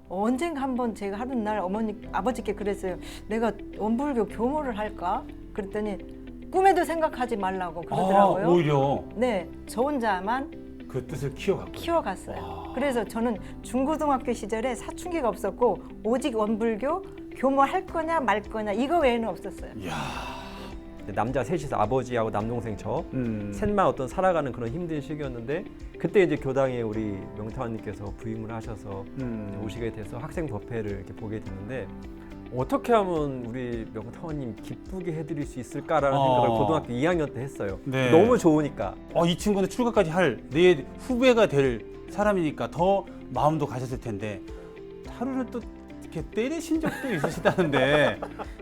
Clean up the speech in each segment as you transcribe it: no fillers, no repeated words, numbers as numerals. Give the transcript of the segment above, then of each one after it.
언젠가 한번 제가 하는 날 아버지께 그랬어요. 내가 원불교 교모를 할까? 그랬더니 꿈에도 생각하지 말라고 그러더라고요. 오히려 네, 저 혼자만 그 뜻을 키워갔고. 키워갔어요. 그래서 저는 중고등학교 시절에 사춘기가 없었고 오직 원불교 교모 할 거냐 말 거냐 이거 외에는 없었어요. 이야. 남자 셋이서 아버지하고 남동생 저 셋만 어떤 살아가는 그런 힘든 시기였는데 그때 이제 교당에 우리 명타원님께서 부임을 하셔서 오시게 돼서 학생 법회를 이렇게 보게 됐는데 어떻게 하면 우리 명타원님 기쁘게 해드릴 수 있을까라는 생각을 고등학교 2학년 때 했어요. 네. 너무 좋으니까. 이 친구는 출가까지 할 내 후배가 될 사람이니까 더 마음도 가셨을 텐데 하루를 또 이렇게 때리신 적도 있으시다는데.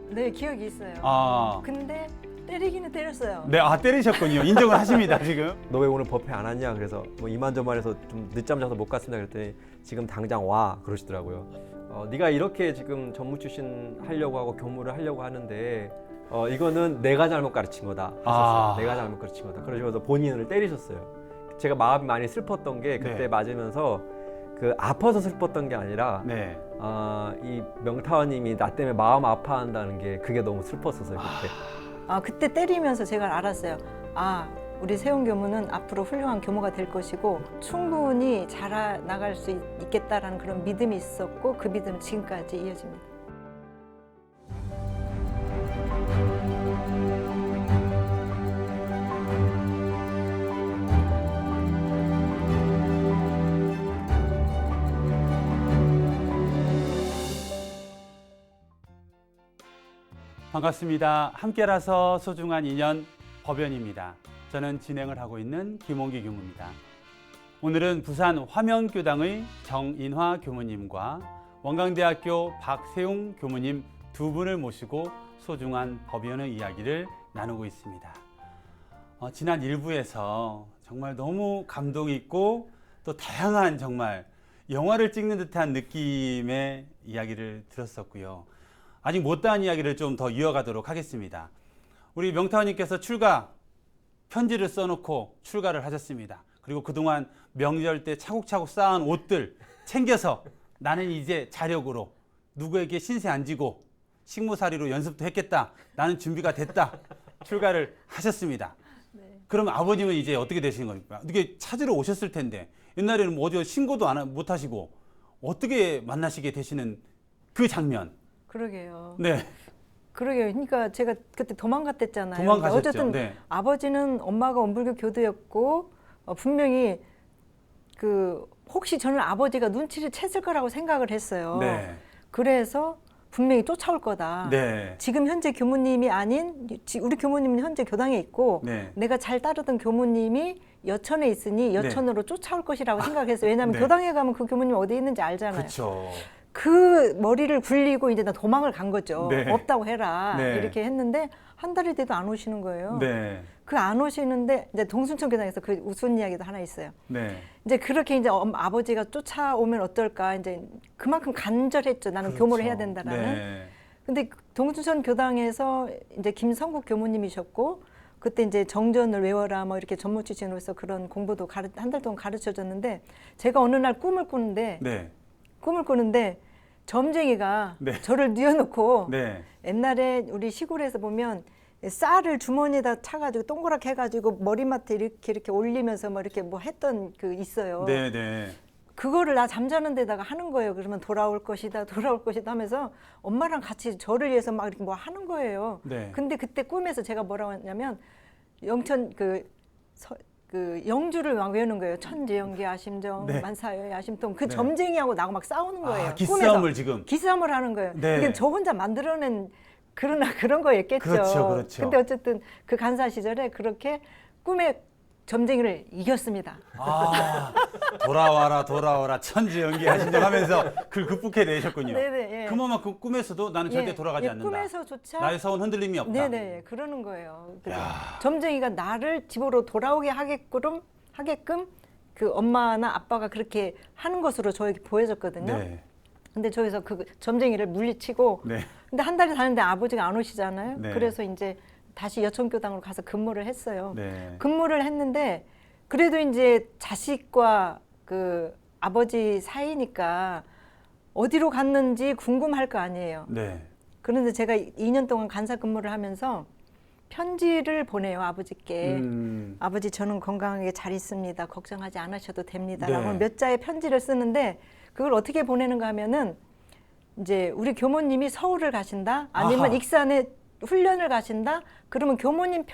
네, 기억이 있어요. 근데 때리기는 때렸어요. 네, 때리셨군요. 인정을 하십니다 지금. 너 왜 오늘 법회 안 왔냐? 그래서 뭐 이만저만해서 좀 늦잠 자서 못 갔습니다. 그랬더니 지금 당장 와 그러시더라고요. 네가 이렇게 지금 전무 출신 하려고 하고 교무를 하려고 하는데 이거는 내가 잘못 가르친 거다 하셨어요. 내가 잘못 가르친 거다. 그러시면서 본인을 때리셨어요. 제가 마음이 많이 슬펐던 게 그때 네. 맞으면서 그 아파서 슬펐던 게 아니라 네. 이 명타원님이 나 때문에 마음 아파한다는 게 그게 너무 슬펐었어요 그때. 그때 때리면서 제가 알았어요. 우리 세운 교무는 앞으로 훌륭한 교무가 될 것이고 충분히 자라나갈 수 있겠다라는 그런 믿음이 있었고 그 믿음은 지금까지 이어집니다. 반갑습니다. 함께라서 소중한 인연 법연입니다. 저는 진행을 하고 있는 김홍기 교무입니다. 오늘은 부산 화명교당의 정인화 교무님과 원광대학교 박세웅 교무님 두 분을 모시고 소중한 법연의 이야기를 나누고 있습니다. 지난 1부에서 정말 너무 감동 있고 또 다양한 정말 영화를 찍는 듯한 느낌의 이야기를 들었었고요. 아직 못다한 이야기를 좀 더 이어가도록 하겠습니다. 우리 명타원님께서 출가 편지를 써놓고 출가를 하셨습니다. 그리고 그동안 명절 때 차곡차곡 쌓은 옷들 챙겨서 나는 이제 자력으로 누구에게 신세 안 지고 식모살이로 연습도 했겠다. 나는 준비가 됐다. 출가를 하셨습니다. 네. 그럼 아버님은 이제 어떻게 되시는 겁니까? 이게 찾으러 오셨을 텐데 옛날에는 뭐 어디 신고도 못 하시고 어떻게 만나시게 되시는 그 장면. 그러게요. 네. 그러게요. 그러니까 제가 그때 도망갔댔잖아요. 도망가셨죠. 어쨌든 네. 아버지는 엄마가 원불교 교도였고 분명히 혹시 저는 아버지가 눈치를 챘을 거라고 생각을 했어요. 네. 그래서 분명히 쫓아올 거다. 네. 지금 현재 교무님이 아닌 우리 교무님은 현재 교당에 있고 네. 내가 잘 따르던 교무님이 여천에 있으니 여천으로 쫓아올 것이라고 생각했어요. 왜냐하면 네. 교당에 가면 그 교무님 어디 있는지 알잖아요. 그렇죠. 그 머리를 굴리고 이제 나 도망을 간 거죠. 네. 없다고 해라. 네. 이렇게 했는데 한 달이 돼도 안 오시는 거예요. 네. 그 안 오시는데 이제 동순천 교당에서 그 웃은 이야기도 하나 있어요. 네. 이제 그렇게 이제 아버지가 쫓아오면 어떨까 이제 그만큼 간절했죠. 나는 그렇죠. 교무를 해야 된다라는. 네. 근데 동순천 교당에서 이제 김성국 교무님이셨고 그때 이제 정전을 외워라 뭐 이렇게 전무 출신으로서 그런 공부도 한 달 동안 가르쳐 줬는데 제가 어느 날 꿈을 꾸는데 네. 점쟁이가 네. 저를 뉘어놓고 네. 옛날에 우리 시골에서 보면 쌀을 주머니에다 차가지고 동그랗게 해가지고 머리맡에 이렇게 올리면서 뭐 이렇게 뭐 했던 그 있어요. 네. 네. 그거를 나 잠자는 데다가 하는 거예요. 그러면 돌아올 것이다 하면서 엄마랑 같이 저를 위해서 막 이렇게 뭐 하는 거예요. 네. 근데 그때 꿈에서 제가 뭐라고 했냐면 영천 영주를 막 외우는 거예요. 천지연기 아심정 네. 만사여 아심통 그 네. 점쟁이하고 나하고 막 싸우는 거예요. 기싸움을 꿈에서. 지금. 기싸움을 하는 거예요. 네. 이게 저 혼자 만들어낸 그런 거였겠죠. 그렇죠, 그렇죠. 근데 어쨌든 그 간사 시절에 그렇게 꿈에 점쟁이를 이겼습니다. 돌아와라 천지연기 하신다면서 그걸 극복해 내셨군요. 네네. 예. 그만큼 그 꿈에서도 나는 절대 돌아가지 않는다. 꿈에서조차 나의 서운 흔들림이 없다. 네네 그러는 거예요. 그래서 점쟁이가 나를 집으로 돌아오게 하게끔 그 엄마나 아빠가 그렇게 하는 것으로 저에게 보여졌거든요. 네. 근데 저기서 그 점쟁이를 물리치고 네. 근데 한 달이 다는데 아버지가 안 오시잖아요. 네. 그래서 이제 다시 여천교당으로 가서 근무를 했어요. 네. 근무를 했는데 그래도 이제 자식과 그 아버지 사이니까 어디로 갔는지 궁금할 거 아니에요. 네. 그런데 제가 2년 동안 간사 근무를 하면서 편지를 보내요, 아버지께. 아버지, 저는 건강하게 잘 있습니다. 걱정하지 않으셔도 됩니다. 라고 네. 몇 자의 편지를 쓰는데 그걸 어떻게 보내는가 하면은 이제 우리 교모님이 서울을 가신다, 아니면 아하. 익산에 훈련을 가신다, 그러면 교모님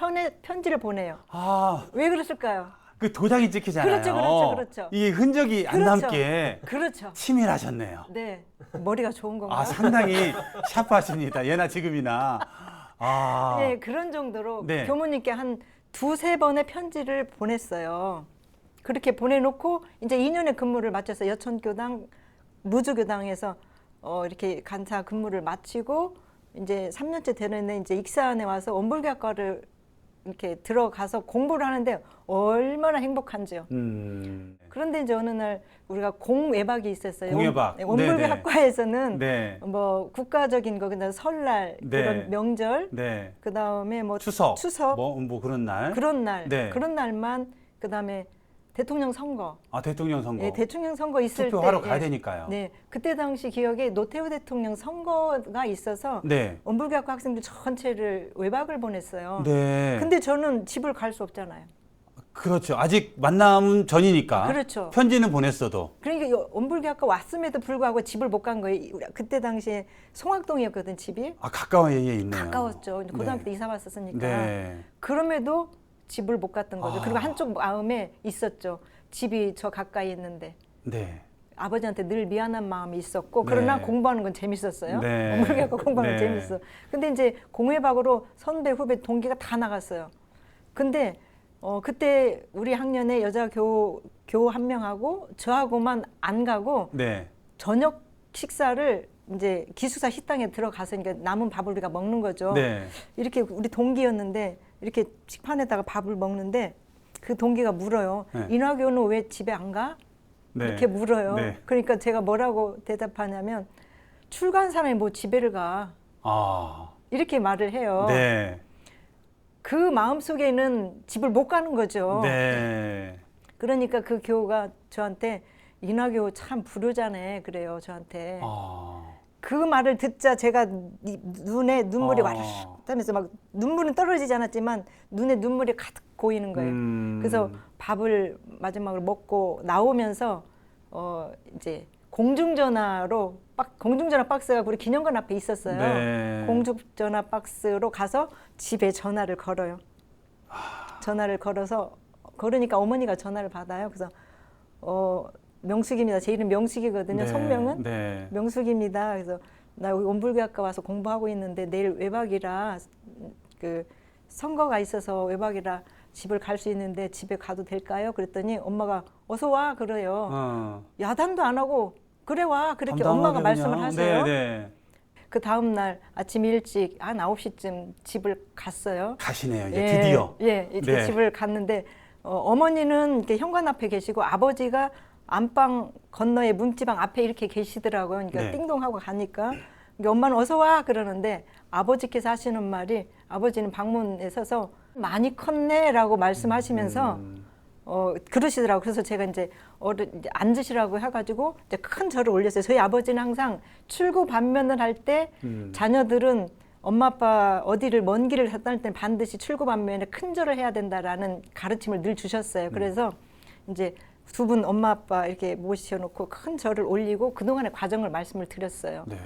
편지를 보내요. 아, 왜 그랬을까요? 그 도장이 찍히잖아요. 그렇죠, 그렇죠, 그렇죠. 이 흔적이 안 그렇죠. 남게 그렇죠. 치밀하셨네요. 네. 머리가 좋은 건가요? 아, 상당히 샤프하십니다. 예나 지금이나. 아, 네, 그런 정도로 네. 교모님께 한 두세 번의 편지를 보냈어요. 그렇게 보내놓고 이제 2년의 근무를 마쳐서 여천교당, 무주교당에서 이렇게 간사 근무를 마치고 이제 3년째 되는데 이제 익산에 와서 원불교학과를 이렇게 들어가서 공부를 하는데 얼마나 행복한지요. 그런데 이제 어느 날 우리가 공외박이 있었어요. 공외박. 원불교학과에서는 네. 뭐 국가적인 거, 그다음 설날, 네. 그런 명절, 네. 그다음에 뭐 추석. 추석 뭐 그런 날. 그런 날, 네. 그런 날만, 그다음에 대통령 선거, 아, 대통령 선거. 예, 대통령 선거 있을 투표하러 때, 가야 예, 되니까요. 네, 그때 당시 기억에 노태우 대통령 선거가 있어서 네. 원불교학과 학생들 전체를 외박을 보냈어요. 네. 근데 저는 집을 갈 수 없잖아요. 그렇죠. 아직 만남 전이니까. 그렇죠. 편지는 보냈어도. 그러니까 원불교학과 왔음에도 불구하고 집을 못 간 거예요. 그때 당시에 송악동이었거든, 집이. 아, 가까워에 있네요. 가까웠죠. 고등학교 때 네. 이사 왔었으니까. 네. 그럼에도 집을 못 갔던 거죠. 아. 그리고 한쪽 마음에 있었죠. 집이 저 가까이 있는데. 네. 아버지한테 늘 미안한 마음이 있었고, 그러나 네. 공부하는 건 재밌었어요. 네. 원불교학과 공부하는 건 네. 재밌어. 근데 이제 공외박으로 선배, 후배, 동기가 다 나갔어요. 근데 그때 우리 학년에 여자 교우 한 명하고 저하고만 안 가고 네. 저녁 식사를 이제 기숙사 식당에 들어가서 이제 남은 밥을 우리가 먹는 거죠. 네. 이렇게 우리 동기였는데 이렇게 식판에다가 밥을 먹는데 그 동기가 물어요. 네. 인화교는 왜 집에 안 가? 네. 이렇게 물어요. 네. 그러니까 제가 뭐라고 대답하냐면 출가한 사람이 뭐 집에를 가, 아. 이렇게 말을 해요. 네. 그 마음속에는 집을 못 가는 거죠. 네. 그러니까 그 교우가 저한테 인화교 참 불효자네, 그래요, 저한테. 아. 그 말을 듣자 제가 눈에 눈물이 아. 와르륵 하면서 막 눈물은 떨어지지 않았지만 눈에 눈물이 가득 고이는 거예요. 그래서 밥을 마지막으로 먹고 나오면서 이제 공중전화 박스가 우리 기념관 앞에 있었어요. 네. 공중전화 박스로 가서 집에 전화를 걸어요. 전화를 걸어서 걸으니까 어머니가 전화를 받아요. 그래서 명숙입니다. 제 이름 명숙이거든요. 네. 성명은 네. 명숙입니다. 그래서 나 여기 원불교학과 와서 공부하고 있는데 내일 외박이라 그 선거가 있어서 외박이라 집을 갈 수 있는데 집에 가도 될까요? 그랬더니 엄마가 어서 와 그래요. 야단도 안 하고 그래 와 그렇게 엄마가 말씀을 하세요. 네, 네. 그 다음 날 아침 일찍 한 9시쯤 집을 갔어요. 가시네요. 이제 드디어. 예, 이렇게 네. 집을 갔는데 어머니는 이렇게 현관 앞에 계시고 아버지가 안방 건너에 문지방 앞에 이렇게 계시더라고요. 그러니까 네. 띵동하고 가니까 그러니까 엄마는 어서 와 그러는데 아버지께서 하시는 말이 아버지는 방문에 서서 많이 컸네라고 말씀하시면서 그러시더라고요. 그래서 제가 이제 이제 앉으시라고 해가지고 이제 큰 절을 올렸어요. 저희 아버지는 항상 출구 반면을 할 때 자녀들은 엄마 아빠 어디를 먼 길을 갔다 올 때는 반드시 출구 반면에 큰 절을 해야 된다라는 가르침을 늘 주셨어요. 그래서 이제 두 분 엄마 아빠 이렇게 모셔놓고 큰 절을 올리고 그동안의 과정을 말씀을 드렸어요. 네.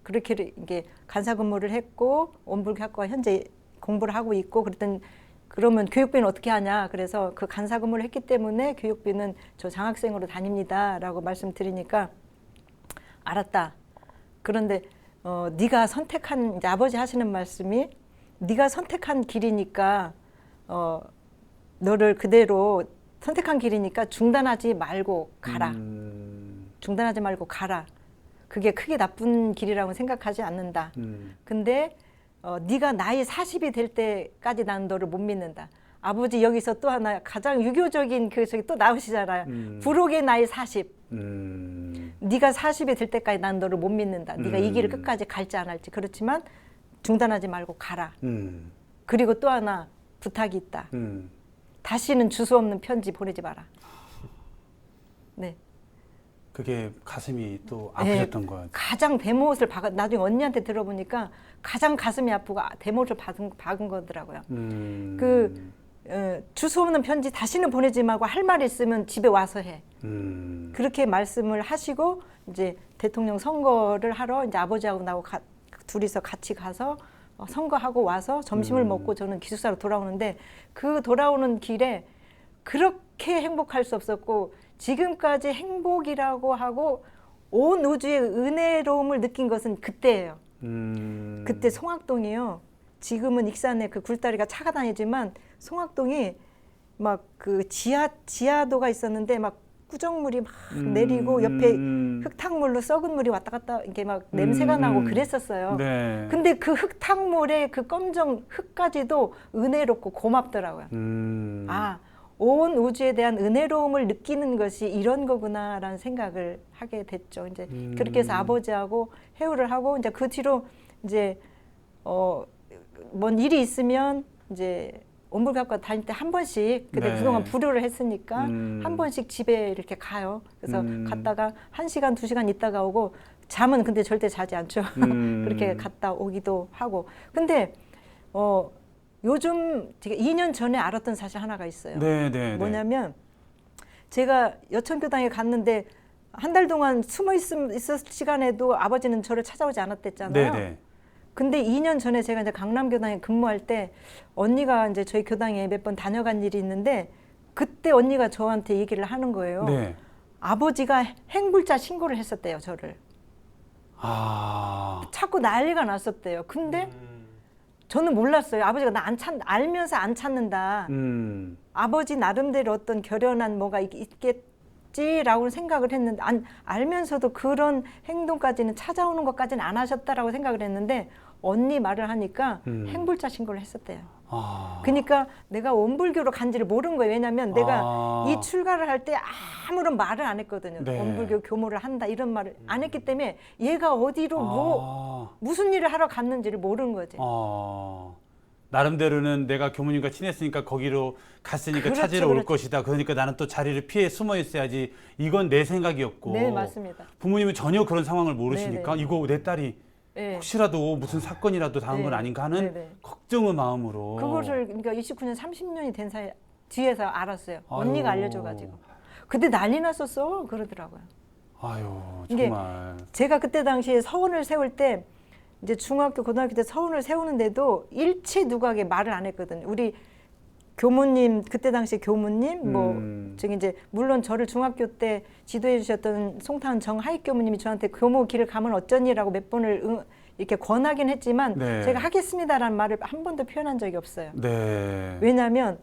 그렇게 이게 간사 근무를 했고 원불교학과 현재 공부를 하고 있고 그랬더니 그러면 교육비는 어떻게 하냐 그래서 그 간사 근무를 했기 때문에 교육비는 저 장학생으로 다닙니다라고 말씀드리니까 알았다. 그런데 네가 선택한 이제 아버지 하시는 말씀이 네가 선택한 길이니까 너를 그대로 선택한 길이니까 중단하지 말고 가라. 중단하지 말고 가라. 그게 크게 나쁜 길이라고 생각하지 않는다. 근데 네가 나이 40이 될 때까지 난 너를 못 믿는다. 아버지 여기서 또 하나 가장 유교적인 그 저기 또 나오시잖아요. 불혹의 나이 40. 네가 40이 될 때까지 난 너를 못 믿는다. 네가 이 길을 끝까지 갈지 안 할지. 그렇지만 중단하지 말고 가라. 그리고 또 하나 부탁이 있다. 다시는 주소 없는 편지 보내지 마라. 네. 그게 가슴이 또 네. 아프셨던 거예요. 가장 대못을 박아 나중에 언니한테 들어보니까 가장 가슴이 아프고 대못을 박은 거더라고요. 주소 없는 편지 다시는 보내지 말고 할 말 있으면 집에 와서 해. 그렇게 말씀을 하시고 이제 대통령 선거를 하러 이제 아버지하고 나하고 둘이서 같이 가서 선거하고 와서 점심을 먹고 저는 기숙사로 돌아오는데 그 돌아오는 길에 그렇게 행복할 수 없었고 지금까지 행복이라고 하고 온 우주의 은혜로움을 느낀 것은 그때예요. 그때 송악동이요. 지금은 익산에 그 굴다리가 차가 다니지만 송악동이 막 그 지하도가 있었는데 막 꾸정물이 막 내리고 옆에 흙탕물로 썩은 물이 왔다 갔다 이렇게 막 냄새가 나고 그랬었어요. 네. 근데 그 흙탕물의 그 검정 흙까지도 은혜롭고 고맙더라고요. 아, 온 우주에 대한 은혜로움을 느끼는 것이 이런 거구나라는 생각을 하게 됐죠. 이제 그렇게 해서 아버지하고 회유를 하고 이제 그 뒤로 이제 뭔 일이 있으면 이제 온불각과 다닐 때 한 번씩 그때 네. 그동안 불효를 했으니까 한 번씩 집에 이렇게 가요. 그래서 갔다가 1시간, 2시간 있다가 오고 잠은 근데 절대 자지 않죠. 그렇게 갔다 오기도 하고. 근데 요즘 제가 2년 전에 알았던 사실 하나가 있어요. 네. 뭐냐면 제가 여천교당에 갔는데 한 달 동안 숨어 있을 시간에도 아버지는 저를 찾아오지 않았댔잖아요. 네. 근데 2년 전에 제가 이제 강남교당에 근무할 때 언니가 이제 저희 교당에 몇 번 다녀간 일이 있는데 그때 언니가 저한테 얘기를 하는 거예요. 네. 아버지가 행불자 신고를 했었대요, 저를. 아. 자꾸 난리가 났었대요. 근데 저는 몰랐어요. 아버지가 나 알면서 안 찾는다. 아버지 나름대로 어떤 결연한 뭐가 있겠지라고 생각을 했는데 알면서도 그런 행동까지는 찾아오는 것까지는 안 하셨다라고 생각을 했는데 언니 말을 하니까 행불자 신고를 했었대요. 그러니까 내가 원불교로 간지를 모른 거예요. 왜냐하면 내가 이 출가를 할 때 아무런 말을 안 했거든요. 네. 원불교 교모를 한다 이런 말을 안 했기 때문에 얘가 어디로 무슨 일을 하러 갔는지를 모르는 거지. 나름대로는 내가 교무님과 친했으니까 거기로 갔으니까 그렇죠, 찾으러 올 그렇죠. 것이다. 그러니까 나는 또 자리를 피해 숨어 있어야지. 이건 내 생각이었고. 네, 맞습니다. 부모님은 전혀 그런 상황을 모르시니까 네네. 이거 내 딸이 네. 혹시라도 무슨 사건이라도 당한 건 네. 아닌가 하는 네네. 걱정의 마음으로. 그거를 그러니까 29년 30년이 된 사이 뒤에서 알았어요. 언니가 아유. 알려줘가지고. 그때 난리 났었어 그러더라고요. 아유, 이게 정말. 제가 그때 당시에 서원을 세울 때 이제 중학교 고등학교 때 서원을 세우는데도 일체 누구에게 말을 안 했거든요. 우리 교무님 그때 당시 교무님 뭐 저기 이제 물론 저를 중학교 때 지도해 주셨던 송탄 정하익 교무님이 저한테 교무 길을 가면 어쩌니라고 몇 번을 이렇게 권하긴 했지만 네. 제가 하겠습니다라는 말을 한 번도 표현한 적이 없어요. 네. 왜냐하면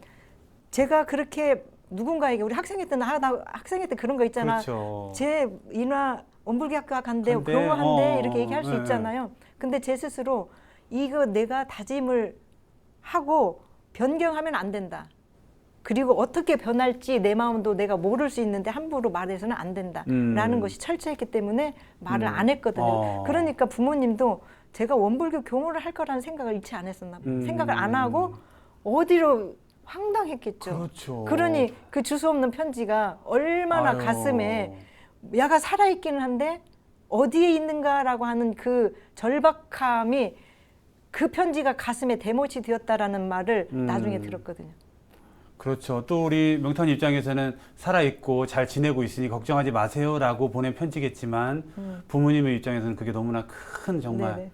제가 그렇게 누군가에게 우리 학생회 때는 나 학생회 때 그런 거 있잖아. 그렇죠. 제 인화 원불교학교 간대요. 간대? 그런 거 한대 이렇게 얘기할 수 네. 있잖아요. 근데 제 스스로 이거 내가 다짐을 하고 변경하면 안 된다. 그리고 어떻게 변할지 내 마음도 내가 모를 수 있는데 함부로 말해서는 안 된다라는 것이 철저했기 때문에 말을 안 했거든요. 그러니까 부모님도 제가 원불교 교모를 할 거라는 생각을 일체 안 했었나 봐요. 생각을 안 하고 어디로 황당했겠죠. 그렇죠. 그러니 그 주소 없는 편지가 얼마나 아유. 가슴에 야가 살아있기는 한데 어디에 있는가라고 하는 그 절박함이 그 편지가 가슴에 대못이 되었다라는 말을 나중에 들었거든요. 그렇죠. 또 우리 명탄 입장에서는 살아있고 잘 지내고 있으니 걱정하지 마세요라고 보낸 편지겠지만 부모님의 입장에서는 그게 너무나 큰 정말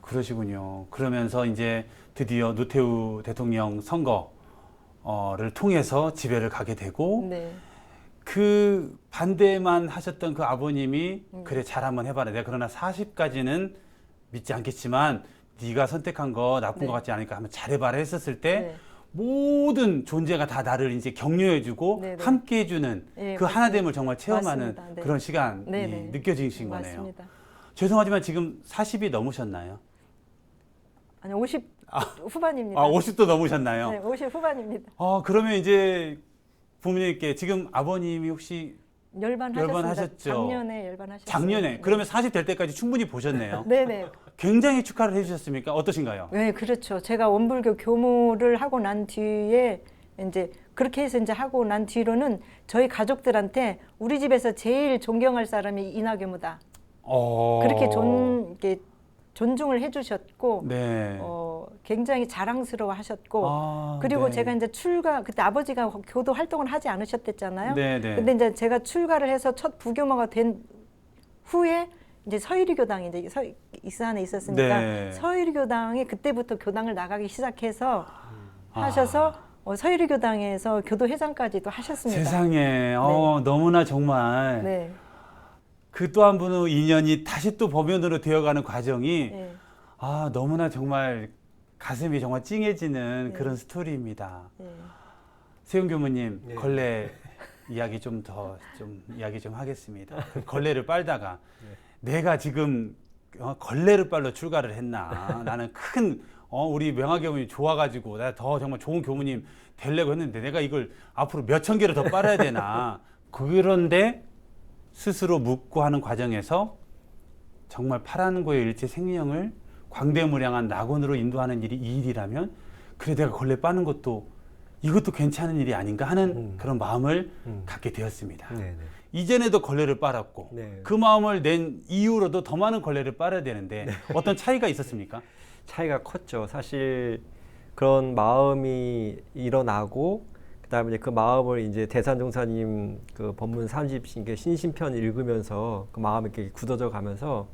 그러시군요. 그러면서 이제 드디어 노태우 대통령 선거를 통해서 집회를 가게 되고 네. 그 반대만 하셨던 그 아버님이 그래 잘 한번 해봐라. 내가 그러나 40까지는 믿지 않겠지만 네가 선택한 거 나쁜 네. 것 같지 않으니까 한번 잘해봐라 했었을 때 네. 모든 존재가 다 나를 이제 격려해주고 네네. 함께해주는 네, 그 맞습니다. 하나됨을 정말 체험하는 맞습니다. 네. 그런 시간이 네네. 느껴지신 거네요. 맞습니다. 죄송하지만 지금 40이 넘으셨나요? 아니 50 후반입니다. 50도 넘으셨나요? 네, 50 후반입니다. 그러면 이제 부모님께 지금 아버님이 혹시 열반하셨죠. 작년에 열반하셨어요. 작년에 그러면 40 될 때까지 충분히 보셨네요. 네네. 굉장히 축하를 해주셨습니까? 어떠신가요? 네, 그렇죠. 제가 원불교 교무를 하고 난 뒤에 이제 그렇게 해서 이제 하고 난 뒤로는 저희 가족들한테 우리 집에서 제일 존경할 사람이 이나교무다. 그렇게 이렇게 존중을 해주셨고 네. 굉장히 자랑스러워 하셨고 그리고 네. 제가 이제 그때 아버지가 교도 활동을 하지 않으셨댔잖아요. 네네. 근데 이제 제가 출가를 해서 첫 부교모가 된 후에 이제 서유리 교당이 이제 익산에 있었으니까 네. 서유리 교당이 그때부터 교당을 나가기 시작해서 하셔서 서유리 교당에서 교도 회장까지도 하셨습니다. 세상에 너무나 정말 네. 그 또 한 분의 인연이 다시 또 법연으로 되어가는 과정이 네. 너무나 정말 가슴이 정말 찡해지는 네. 그런 스토리입니다. 네. 세용 교무님 네. 걸레 이야기 좀 이야기 좀 하겠습니다. 그 걸레를 빨다가 내가 지금 걸레를 빨러 출가를 했나? 나는 큰 우리 명화 교무님 좋아가지고 내가 더 정말 좋은 교무님 되려고 했는데 내가 이걸 앞으로 몇천 개를 더 빨아야 되나? 그런데 스스로 묻고 하는 과정에서 정말 파란고의 일체 생명을 광대무량한 낙원으로 인도하는 일이 이 일이라면 그래 내가 걸레 빠는 것도 이것도 괜찮은 일이 아닌가 하는 그런 마음을 갖게 되었습니다. 네네. 이전에도 걸레를 빨았고 네. 그 마음을 낸 이후로도 더 많은 걸레를 빨아야 되는데 어떤 차이가 있었습니까? 차이가 컸죠. 사실 그런 마음이 일어나고 그다음에 이제 그 마음을 이제 대산종사님 그 법문 30신 신심편 읽으면서 그 마음이 이렇게 굳어져 가면서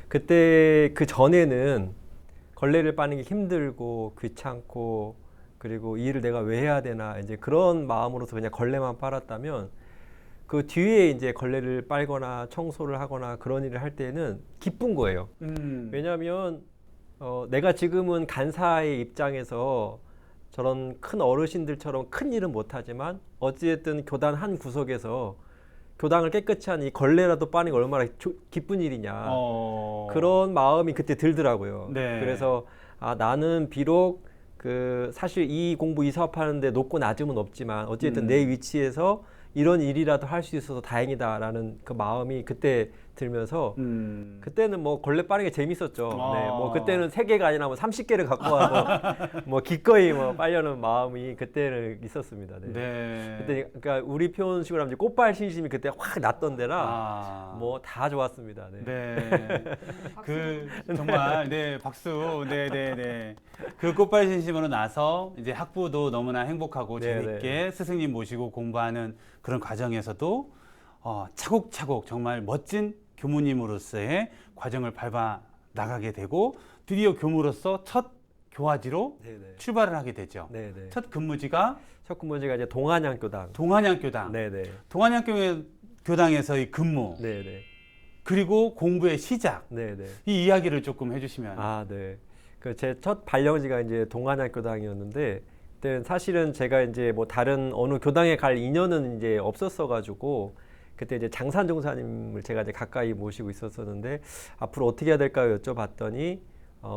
그때 그 전에는 걸레를 빠는 게 힘들고 귀찮고 그리고 이 일을 내가 왜 해야 되나 이제 그런 마음으로서 그냥 걸레만 빨았다면 그 뒤에 이제 걸레를 빨거나 청소를 하거나 그런 일을 할 때는 기쁜 거예요. 왜냐하면 내가 지금은 간사의 입장에서 저런 큰 어르신들처럼 큰 일은 못하지만 어찌됐든 교단 한 구석에서 교당을 깨끗이 하는 이 걸레라도 빠는 게 얼마나 기쁜 일이냐 그런 마음이 그때 들더라고요. 네. 그래서 나는 비록 그 사실 이 공부 이 사업하는데 높고 낮음은 없지만 어찌됐든 내 위치에서 이런 일이라도 할 수 있어서 다행이다라는 그 마음이 그때 들면서 그때는 뭐 걸레 빠는 게 재밌었죠. 네, 뭐 그때는 3개가 아니라 뭐 30개를 갖고 와서 뭐 기꺼이 뭐 빨려는 마음이 그때는 있었습니다. 네. 네. 그때 그러니까 우리 표현식으로 하면 꽃발 신심이 그때 확 났던 데라 뭐 다 좋았습니다. 네. 네. 그 정말 네 박수. 네. 그 꽃발 신심으로 나서 이제 학부도 너무나 행복하고 네, 재밌게 스승님 모시고 공부하는 그런 과정에서도 차곡차곡 정말 멋진 교무님으로서의 과정을 밟아 나가게 되고 드디어 교무로서 첫 교화지로 네네. 출발을 하게 되죠. 네네. 첫 근무지가 첫 근무지가 이제 동안양교당. 동안양교당. 네네. 동안양교당에서의 근무. 네네. 그리고 공부의 시작. 네네. 이 이야기를 조금 해주시면. 네. 그 제 첫 발령지가 이제 동안양교당이었는데 그때는 사실은 제가 이제 뭐 다른 어느 교당에 갈 인연은 이제 없었어가지고 그때 이제 장산종사님을 제가 이제 가까이 모시고 있었었는데 앞으로 어떻게 해야 될까요? 여쭤봤더니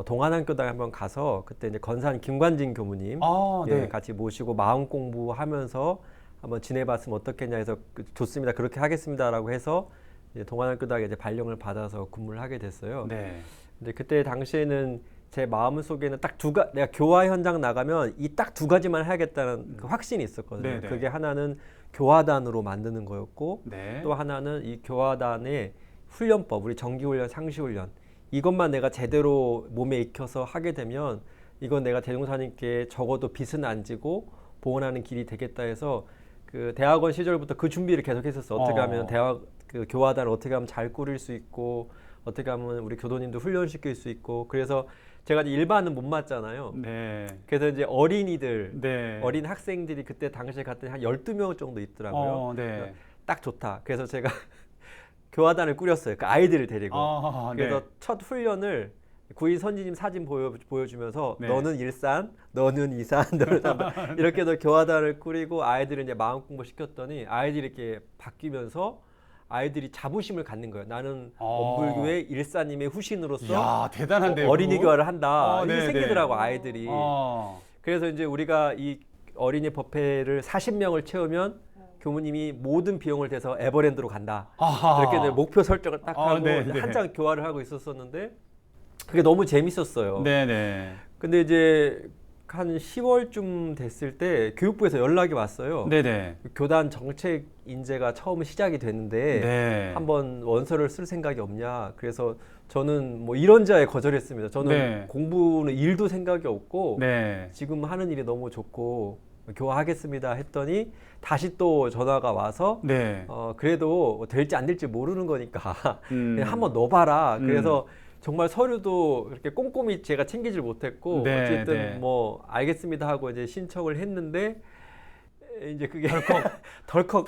동안양교당에 한번 가서 그때 이제 건산 김관진 교무님 네. 같이 모시고 마음 공부하면서 한번 지내봤으면 어떻겠냐 해서 좋습니다. 그렇게 하겠습니다라고 해서 이제 동안양교당에 이제 발령을 받아서 근무를 하게 됐어요. 네. 근데 그때 당시에는 제 마음 속에는 딱 내가 교화 현장 나가면 이 딱 2가지만 해야겠다는 그 확신이 있었거든요. 네네. 그게 하나는 교화단으로 만드는 거였고 네. 또 하나는 이 교화단의 훈련법, 우리 정기훈련, 상시훈련 이것만 내가 제대로 몸에 익혀서 하게 되면 이건 내가 대종사님께 적어도 빚은 안 지고 보원하는 길이 되겠다 해서 그 대학원 시절부터 그 준비를 계속했었어. 어떻게 하면 그 교화단을 어떻게 하면 잘 꾸릴 수 있고 어떻게 하면 우리 교도님도 훈련시킬 수 있고 그래서 제가 이제 일반은 못 맞잖아요. 네. 그래서 이제 어린이들, 네. 어린 학생들이 그때 당시에 갔더니 한 12명 정도 있더라고요. 네. 딱 좋다. 그래서 제가 교화단을 꾸렸어요. 그 아이들을 데리고. 그래서 네. 첫 훈련을 구인 선지님 사진 보여주면서 네. 너는 일산, 너는 이산, 너는 삼산 이렇게 해서 교화단을 꾸리고 아이들을 이제 마음 공부 시켰더니 아이들이 이렇게 바뀌면서 아이들이 자부심을 갖는 거예요. 나는 원불교의 일사님의 후신으로서 야, 대단한데요. 어린이 교화를 한다. 이게 네, 생기더라고 아이들이. 그래서 이제 우리가 이 어린이 법회를 40명을 채우면 교무님이 모든 비용을 대서 에버랜드로 간다. 이렇게 이제 목표 설정을 딱 하고 한창 교화를 하고 있었었는데 그게 너무 재밌었어요. 네네. 근데 이제 한 10월쯤 됐을 때 교육부에서 연락이 왔어요. 네네. 교단 정책 인재가 처음 시작이 됐는데 네. 한번 원서를 쓸 생각이 없냐. 그래서 저는 뭐 이런저에 거절했습니다. 저는 네. 공부는 일도 생각이 없고 네. 지금 하는 일이 너무 좋고 교화하겠습니다 했더니 다시 또 전화가 와서 네. 그래도 될지 안 될지 모르는 거니까 그냥 한번 넣어봐라. 음. 그래서 정말 서류도 이렇게 꼼꼼히 제가 챙기질 못했고 네, 어쨌든 네. 뭐 알겠습니다 하고 이제 신청을 했는데 이제 그게 덜컥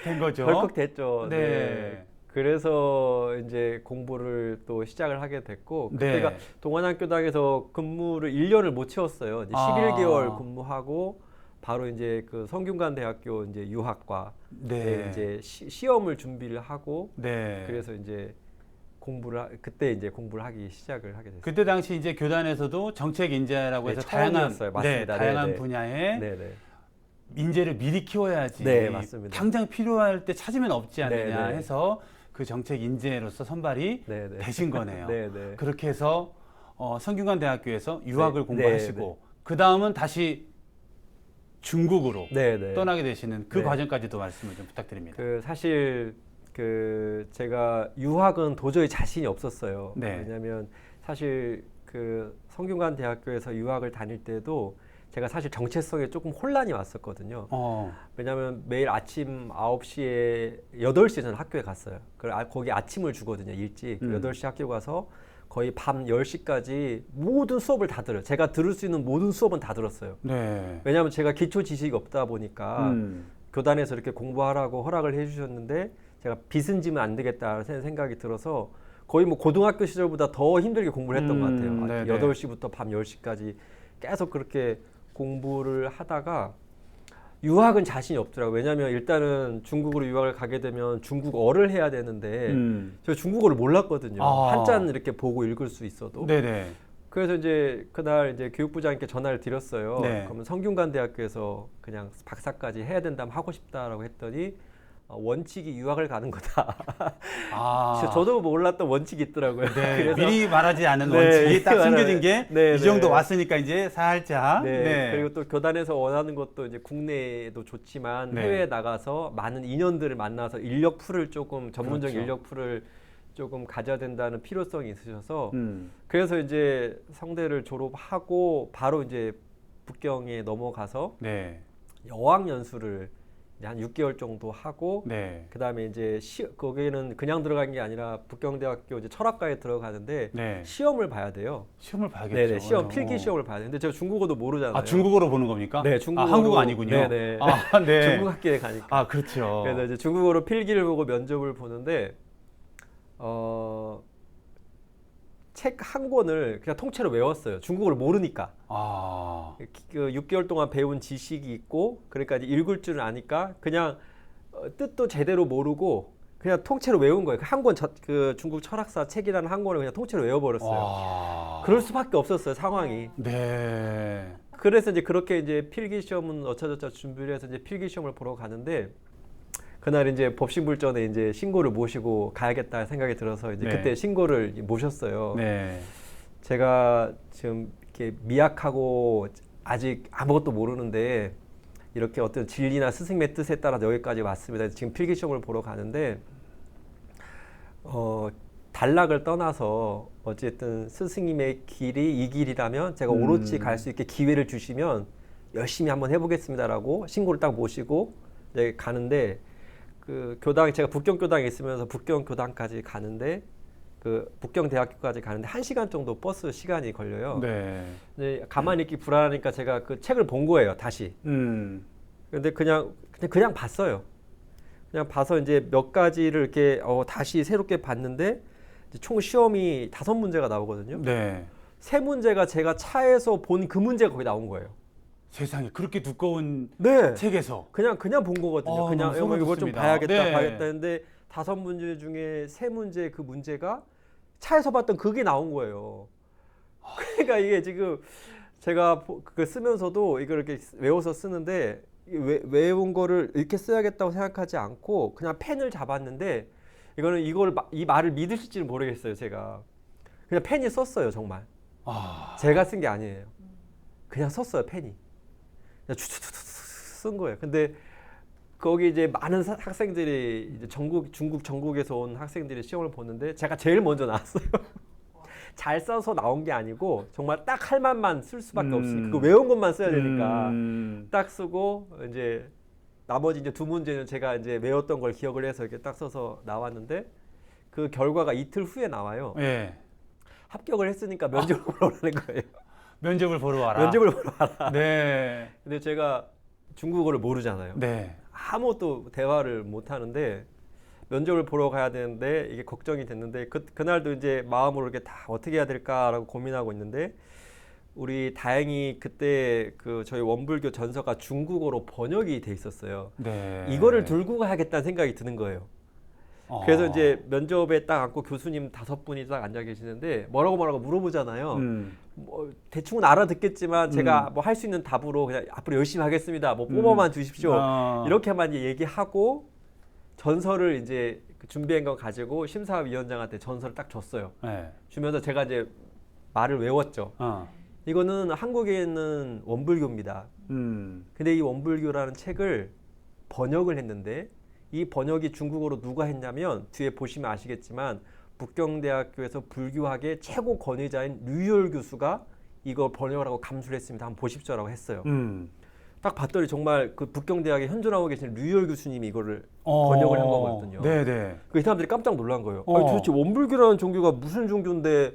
된 거죠. 덜컥 됐죠. 네. 그래서 이제 공부를 또 시작을 하게 됐고 네. 그때가 동안학교당에서 근무를 1년을 못 채웠어요. 이제 11개월 근무하고 바로 이제 그 성균관 대학교 이제 유학과 네. 이제 시험을 준비를 하고 네. 그래서 이제 그때 이제 공부를 하기 시작을 하게 됐어요. 그때 당시 이제 교단에서도 정책 인재라고 네, 해서 다양한 처음이었어요. 맞습니다. 다양한 네네. 분야의 네네. 인재를 미리 키워야지. 네, 맞습니다. 당장 필요할 때 찾으면 없지 않느냐 네네. 해서 그 정책 인재로서 선발이 네네. 되신 거네요. 네네. 그렇게 해서 성균관 대학교에서 유학을 네, 공부하시고 그 다음은 다시 중국으로 네네. 떠나게 되시는 그 네. 과정까지도 말씀을 좀 부탁드립니다. 그 사실 그 제가 유학은 도저히 자신이 없었어요. 네. 왜냐하면 사실 그 성균관 대학교에서 유학을 다닐 때도 제가 사실 정체성에 조금 혼란이 왔었거든요. 왜냐하면 매일 아침 9시에 8시에 저는 학교에 갔어요. 거기 아침을 주거든요. 일찍 8시 학교 가서 거의 밤 10시까지 모든 수업을 다 들어요. 제가 들을 수 있는 모든 수업은 다 들었어요. 네. 왜냐하면 제가 기초 지식이 없다 보니까 교단에서 이렇게 공부하라고 허락을 해주셨는데 제가 빚은 지면 안 되겠다는 생각이 들어서 거의 뭐 고등학교 시절보다 더 힘들게 공부를 했던 것 같아요. 네네. 8시부터 밤 10시까지 계속 그렇게 공부를 하다가 유학은 자신이 없더라고요. 왜냐하면 일단은 중국으로 유학을 가게 되면 중국어를 해야 되는데 제가 중국어를 몰랐거든요. 한자는 이렇게 보고 읽을 수 있어도. 네네. 그래서 이제 그날 이제 교육부장님께 전화를 드렸어요. 네. 그러면 성균관 대학교에서 그냥 박사까지 해야 된다면 하고 싶다라고 했더니 원칙이 유학을 가는 거다. 저도 몰랐던 원칙이 있더라고요. 네, 그래서 미리 말하지 않은 네, 원칙이 딱 숨겨진 게 네, 이 정도 네. 왔으니까 이제 살짝. 네. 그리고 또 교단에서 원하는 것도 이제 국내에도 좋지만 네. 해외에 나가서 많은 인연들을 만나서 인력 풀을 조금 전문적인 그렇죠. 인력 풀을 조금 가져야 된다는 필요성이 있으셔서 음. 그래서 이제 성대를 졸업하고 바로 이제 북경에 넘어가서 네. 어학연수를 한 6개월 정도 하고 네. 그다음에 이제 거기는 그냥 들어간 게 아니라 북경대학교 이제 철학과에 들어가는데 네. 시험을 봐야 돼요. 시험을 봐야겠죠. 네네, 시험 필기 시험을 봐야 되는데 제가 중국어도 모르잖아요. 아, 중국어로 보는 겁니까? 네, 중국어로. 한국어 아니군요. 네네. 네. 중국 학교에 가니까. 아, 그렇죠. 그래서 이제 중국어로 필기를 보고 면접을 보는데 책 한 권을 그냥 통째로 외웠어요. 중국어를 모르니까. 그 6개월 동안 배운 지식이 있고 그러니까 이제 읽을 줄 아니까 그냥 뜻도 제대로 모르고 그냥 통째로 외운 거예요. 한 권 그 중국 철학사 책이라는 한 권을 그냥 통째로 외워버렸어요. 그럴 수밖에 없었어요, 상황이. 네. 그래서 이제 그렇게 이제 필기 시험은 어쩌저쩌 준비를 해서 이제 필기 시험을 보러 가는데 그날 이제 법신불전에 이제 신고를 모시고 가야겠다 생각이 들어서 이제 네. 그때 신고를 모셨어요. 네. 제가 지금 이렇게 미약하고 아직 아무것도 모르는데 이렇게 어떤 진리나 스승의 뜻에 따라 여기까지 왔습니다. 지금 필기 시험을 보러 가는데 단락을 떠나서 어쨌든 스승님의 길이 이 길이라면 제가 오롯이 갈 수 있게 기회를 주시면 열심히 한번 해보겠습니다라고 신고를 딱 모시고 이제 가는데 그 교당 제가 북경 교당에 있으면서 북경 교당까지 가는데 그 북경 대학교까지 가는데 1시간 정도 버스 시간이 걸려요. 네. 근데 가만히 있기 불안하니까 제가 그 책을 본 거예요, 다시. 근데 그냥 봤어요. 그냥 봐서 이제 몇 가지를 이렇게 다시 새롭게 봤는데 이제 총 시험이 5문제가 나오거든요. 네. 3문제가 제가 차에서 본 그 문제가 거기 나온 거예요. 세상에 그렇게 두꺼운 네. 책에서 그냥 본 거거든요. 그냥 너무 이걸 좀 소름 봐야겠다, 돋습니다. 네. 봐야겠다 했는데 5문제 중에 3문제 그 문제가 차에서 봤던 그게 나온 거예요. 그러니까 이게 지금 제가 그 쓰면서도 이걸 이렇게 외워서 쓰는데 외운 거를 이렇게 써야겠다고 생각하지 않고 그냥 펜을 잡았는데 이 말을 믿으실지는 모르겠어요. 제가 그냥 펜이 썼어요, 정말. 제가 쓴 게 아니에요. 그냥 썼어요. 펜이 그냥 추추추추 쓴 거예요. 근데 거기 이제 많은 학생들이 이제 중국 전국에서 온 학생들이 시험을 보는데 제가 제일 먼저 나왔어요. 잘 써서 나온 게 아니고 정말 딱 할 만만 쓸 수밖에 없으니까 그거 외운 것만 써야 되니까 딱 쓰고 이제 나머지 이제 두 문제는 제가 이제 외웠던 걸 기억을 해서 이렇게 딱 써서 나왔는데 그 결과가 이틀 후에 나와요. 예. 합격을 했으니까 면접을 보러 오라는 거예요. 면접을 보러 와라. 면접을 보러 와라. 네. 근데 제가 중국어를 모르잖아요. 네. 아무것도 대화를 못 하는데 면접을 보러 가야 되는데 이게 걱정이 됐는데 그날도 이제 마음으로 이렇게 다 어떻게 해야 될까라고 고민하고 있는데 우리 다행히 그때 그 저희 원불교 전서가 중국어로 번역이 돼 있었어요. 네. 이거를 들고 가야겠다는 생각이 드는 거예요. 그래서 이제 면접에 딱 앉고 교수님 5분이 딱 앉아 계시는데 뭐라고 물어보잖아요. 뭐 대충은 알아듣겠지만 제가 뭐 할 수 있는 답으로 그냥 앞으로 열심히 하겠습니다. 뭐 뽑아만 주십시오. 이렇게만 얘기하고 전서를 이제 준비한 거 가지고 심사위원장한테 전서를 딱 줬어요. 네. 주면서 제가 이제 말을 외웠죠. 이거는 한국에 있는 원불교입니다. 근데 이 원불교라는 책을 번역을 했는데 이 번역이 중국어로 누가 했냐면 뒤에 보시면 아시겠지만 북경대학교에서 불교학의 최고 권위자인 류열 교수가 이걸 번역을 하고 감수를 했습니다. 한번 보십시오라고 했어요. 딱 봤더니 정말 그 북경대학에 현존하고 계신 류열 교수님이 이거를 번역을 한 거거든요. 네네. 그 사람들이 깜짝 놀란 거예요. 아니, 도대체 원불교라는 종교가 무슨 종교인데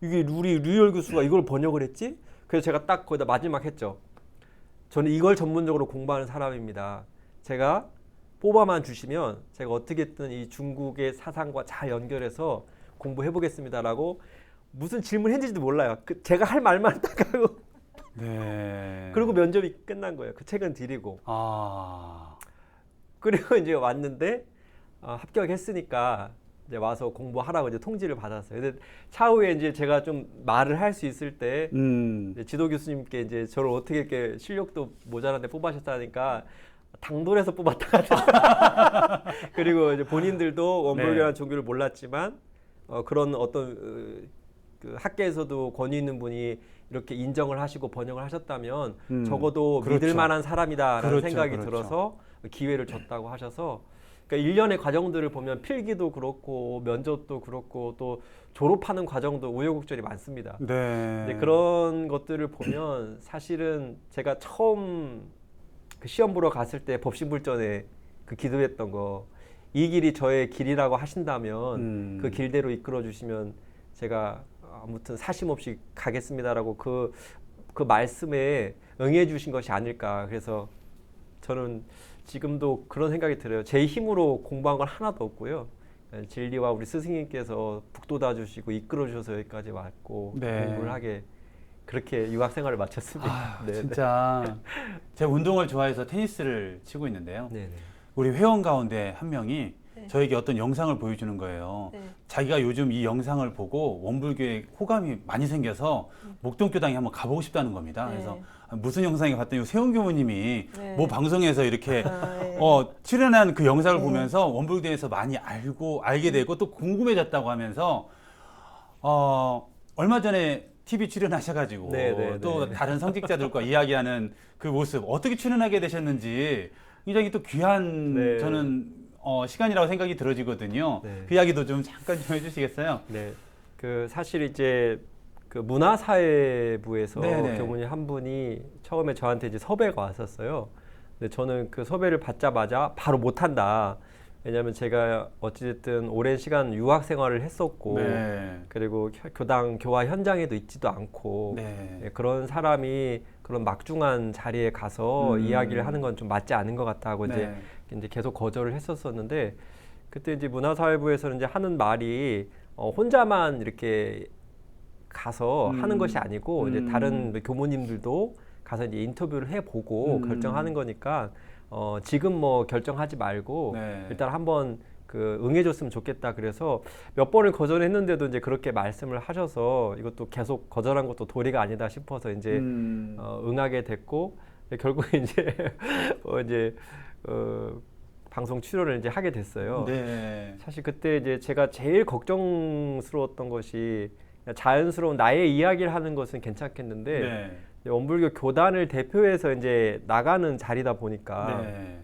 이게 우리 류열 교수가 이걸 번역을 했지? 그래서 제가 딱 거기다 마지막 했죠. 저는 이걸 전문적으로 공부하는 사람입니다. 제가 뽑아만 주시면 제가 어떻게든 이 중국의 사상과 잘 연결해서 공부해 보겠습니다라고 무슨 질문했는지도 몰라요. 제가 할 말만 딱 하고 네. 그리고 면접이 끝난 거예요. 그 책은 드리고. 그리고 이제 왔는데 합격했으니까 이제 와서 공부하라고 이제 통지를 받았어요. 근데 차후에 이제 제가 좀 말을 할 수 있을 때 이제 지도 교수님께 이제 저를 어떻게 이렇게 실력도 모자란데 뽑아셨다니까 당돌해서 뽑았다. 그리고 이제 본인들도 원불교라는 종교를 몰랐지만 그런 어떤 그 학계에서도 권위 있는 분이 이렇게 인정을 하시고 번역을 하셨다면 적어도 그렇죠. 믿을 만한 사람이다라는 그렇죠, 생각이 그렇죠. 들어서 기회를 줬다고 하셔서 그러니까 일련의 과정들을 보면 필기도 그렇고 면접도 그렇고 또 졸업하는 과정도 우여곡절이 많습니다. 네. 근데 그런 것들을 보면 사실은 제가 처음 그 시험 보러 갔을 때 법신불전에 그 기도했던 거 이 길이 저의 길이라고 하신다면 그 길대로 이끌어 주시면 제가 아무튼 사심없이 가겠습니다라고 그 말씀에 응해 주신 것이 아닐까. 그래서 저는 지금도 그런 생각이 들어요. 제 힘으로 공부한 건 하나도 없고요. 진리와 우리 스승님께서 북돋아 주시고 이끌어 주셔서 여기까지 왔고 네. 공부를 하게 그렇게 유학 생활을 마쳤습니다. 네, 진짜 제가 운동을 좋아해서 테니스를 치고 있는데요. 네. 우리 회원 가운데 한 명이 네. 저에게 어떤 영상을 보여주는 거예요. 네. 자기가 요즘 이 영상을 보고 원불교에 호감이 많이 생겨서 목동교당에 한번 가보고 싶다는 겁니다. 네. 그래서 무슨 영상에 봤더니 세훈 교무님이 네. 뭐 방송에서 이렇게 네. 출연한 그 영상을 네. 보면서 원불교에 대해서 많이 알게 되고 또 궁금해졌다고 하면서 얼마 전에 TV 출연하셔가지고 또 다른 성직자들과 이야기하는 그 모습 어떻게 출연하게 되셨는지 굉장히 또 귀한 저는 시간이라고 생각이 들어지거든요. 네. 그 이야기도 좀 잠깐 좀 해주시겠어요? 네, 그 사실 이제 그 문화사회부에서 네네. 교무님 한 분이 처음에 저한테 이제 섭외가 왔었어요. 근데 저는 그 섭외를 받자마자 바로 못한다. 왜냐하면 제가 어찌됐든 오랜 시간 유학 생활을 했었고 그리고 교당 교화 현장에도 있지도 않고 그런 사람이 그런 막중한 자리에 가서 이야기를 하는 건 좀 맞지 않은 것 같다고 이제 계속 거절을 했었었는데 그때 이제 문화사회부에서는 이제 하는 말이 혼자만 이렇게 가서 하는 것이 아니고 이제 다른 교무님들도 가서 이제 인터뷰를 해보고 결정하는 거니까 지금 뭐 결정하지 말고 일단 한번 그 응해줬으면 좋겠다. 그래서 몇 번을 거절했는데도 이제 그렇게 말씀을 하셔서 이것도 계속 거절한 것도 도리가 아니다 싶어서 이제 응하게 됐고 결국에 이제 방송 출연을 이제 하게 됐어요. 사실 그때 이제 제가 제일 걱정스러웠던 것이 자연스러운 나의 이야기를 하는 것은 괜찮겠는데 원불교 교단을 대표해서 이제 나가는 자리다 보니까 네.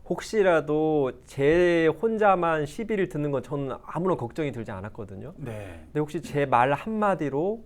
혹시라도 제 혼자만 시비를 듣는 건 저는 아무런 걱정이 들지 않았거든요. 네. 근데 혹시 제 말 한마디로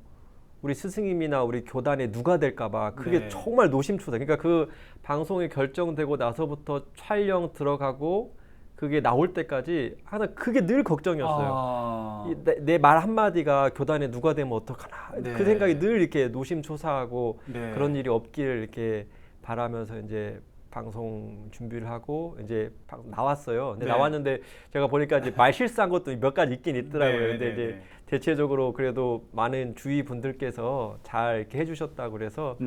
우리 스승님이나 우리 교단에 누가 될까봐 그게 네. 정말 노심초사. 그러니까 그 방송이 결정되고 나서부터 촬영 들어가고 그게 나올 때까지 항상 그게 늘 걱정이었어요. 아. 내 말 한마디가 교단에 누가 되면 어떡하나. 네. 그 생각이 늘 이렇게 노심초사하고 네. 그런 일이 없기를 이렇게 바라면서 이제 방송 준비를 하고 이제 나왔어요. 근데 네. 나왔는데 제가 보니까 이제 말 실수한 것도 몇 가지 있긴 있더라고요. 네, 근데 네, 이제 네. 대체적으로 그래도 많은 주위 분들께서 잘 이렇게 해주셨다고 그래서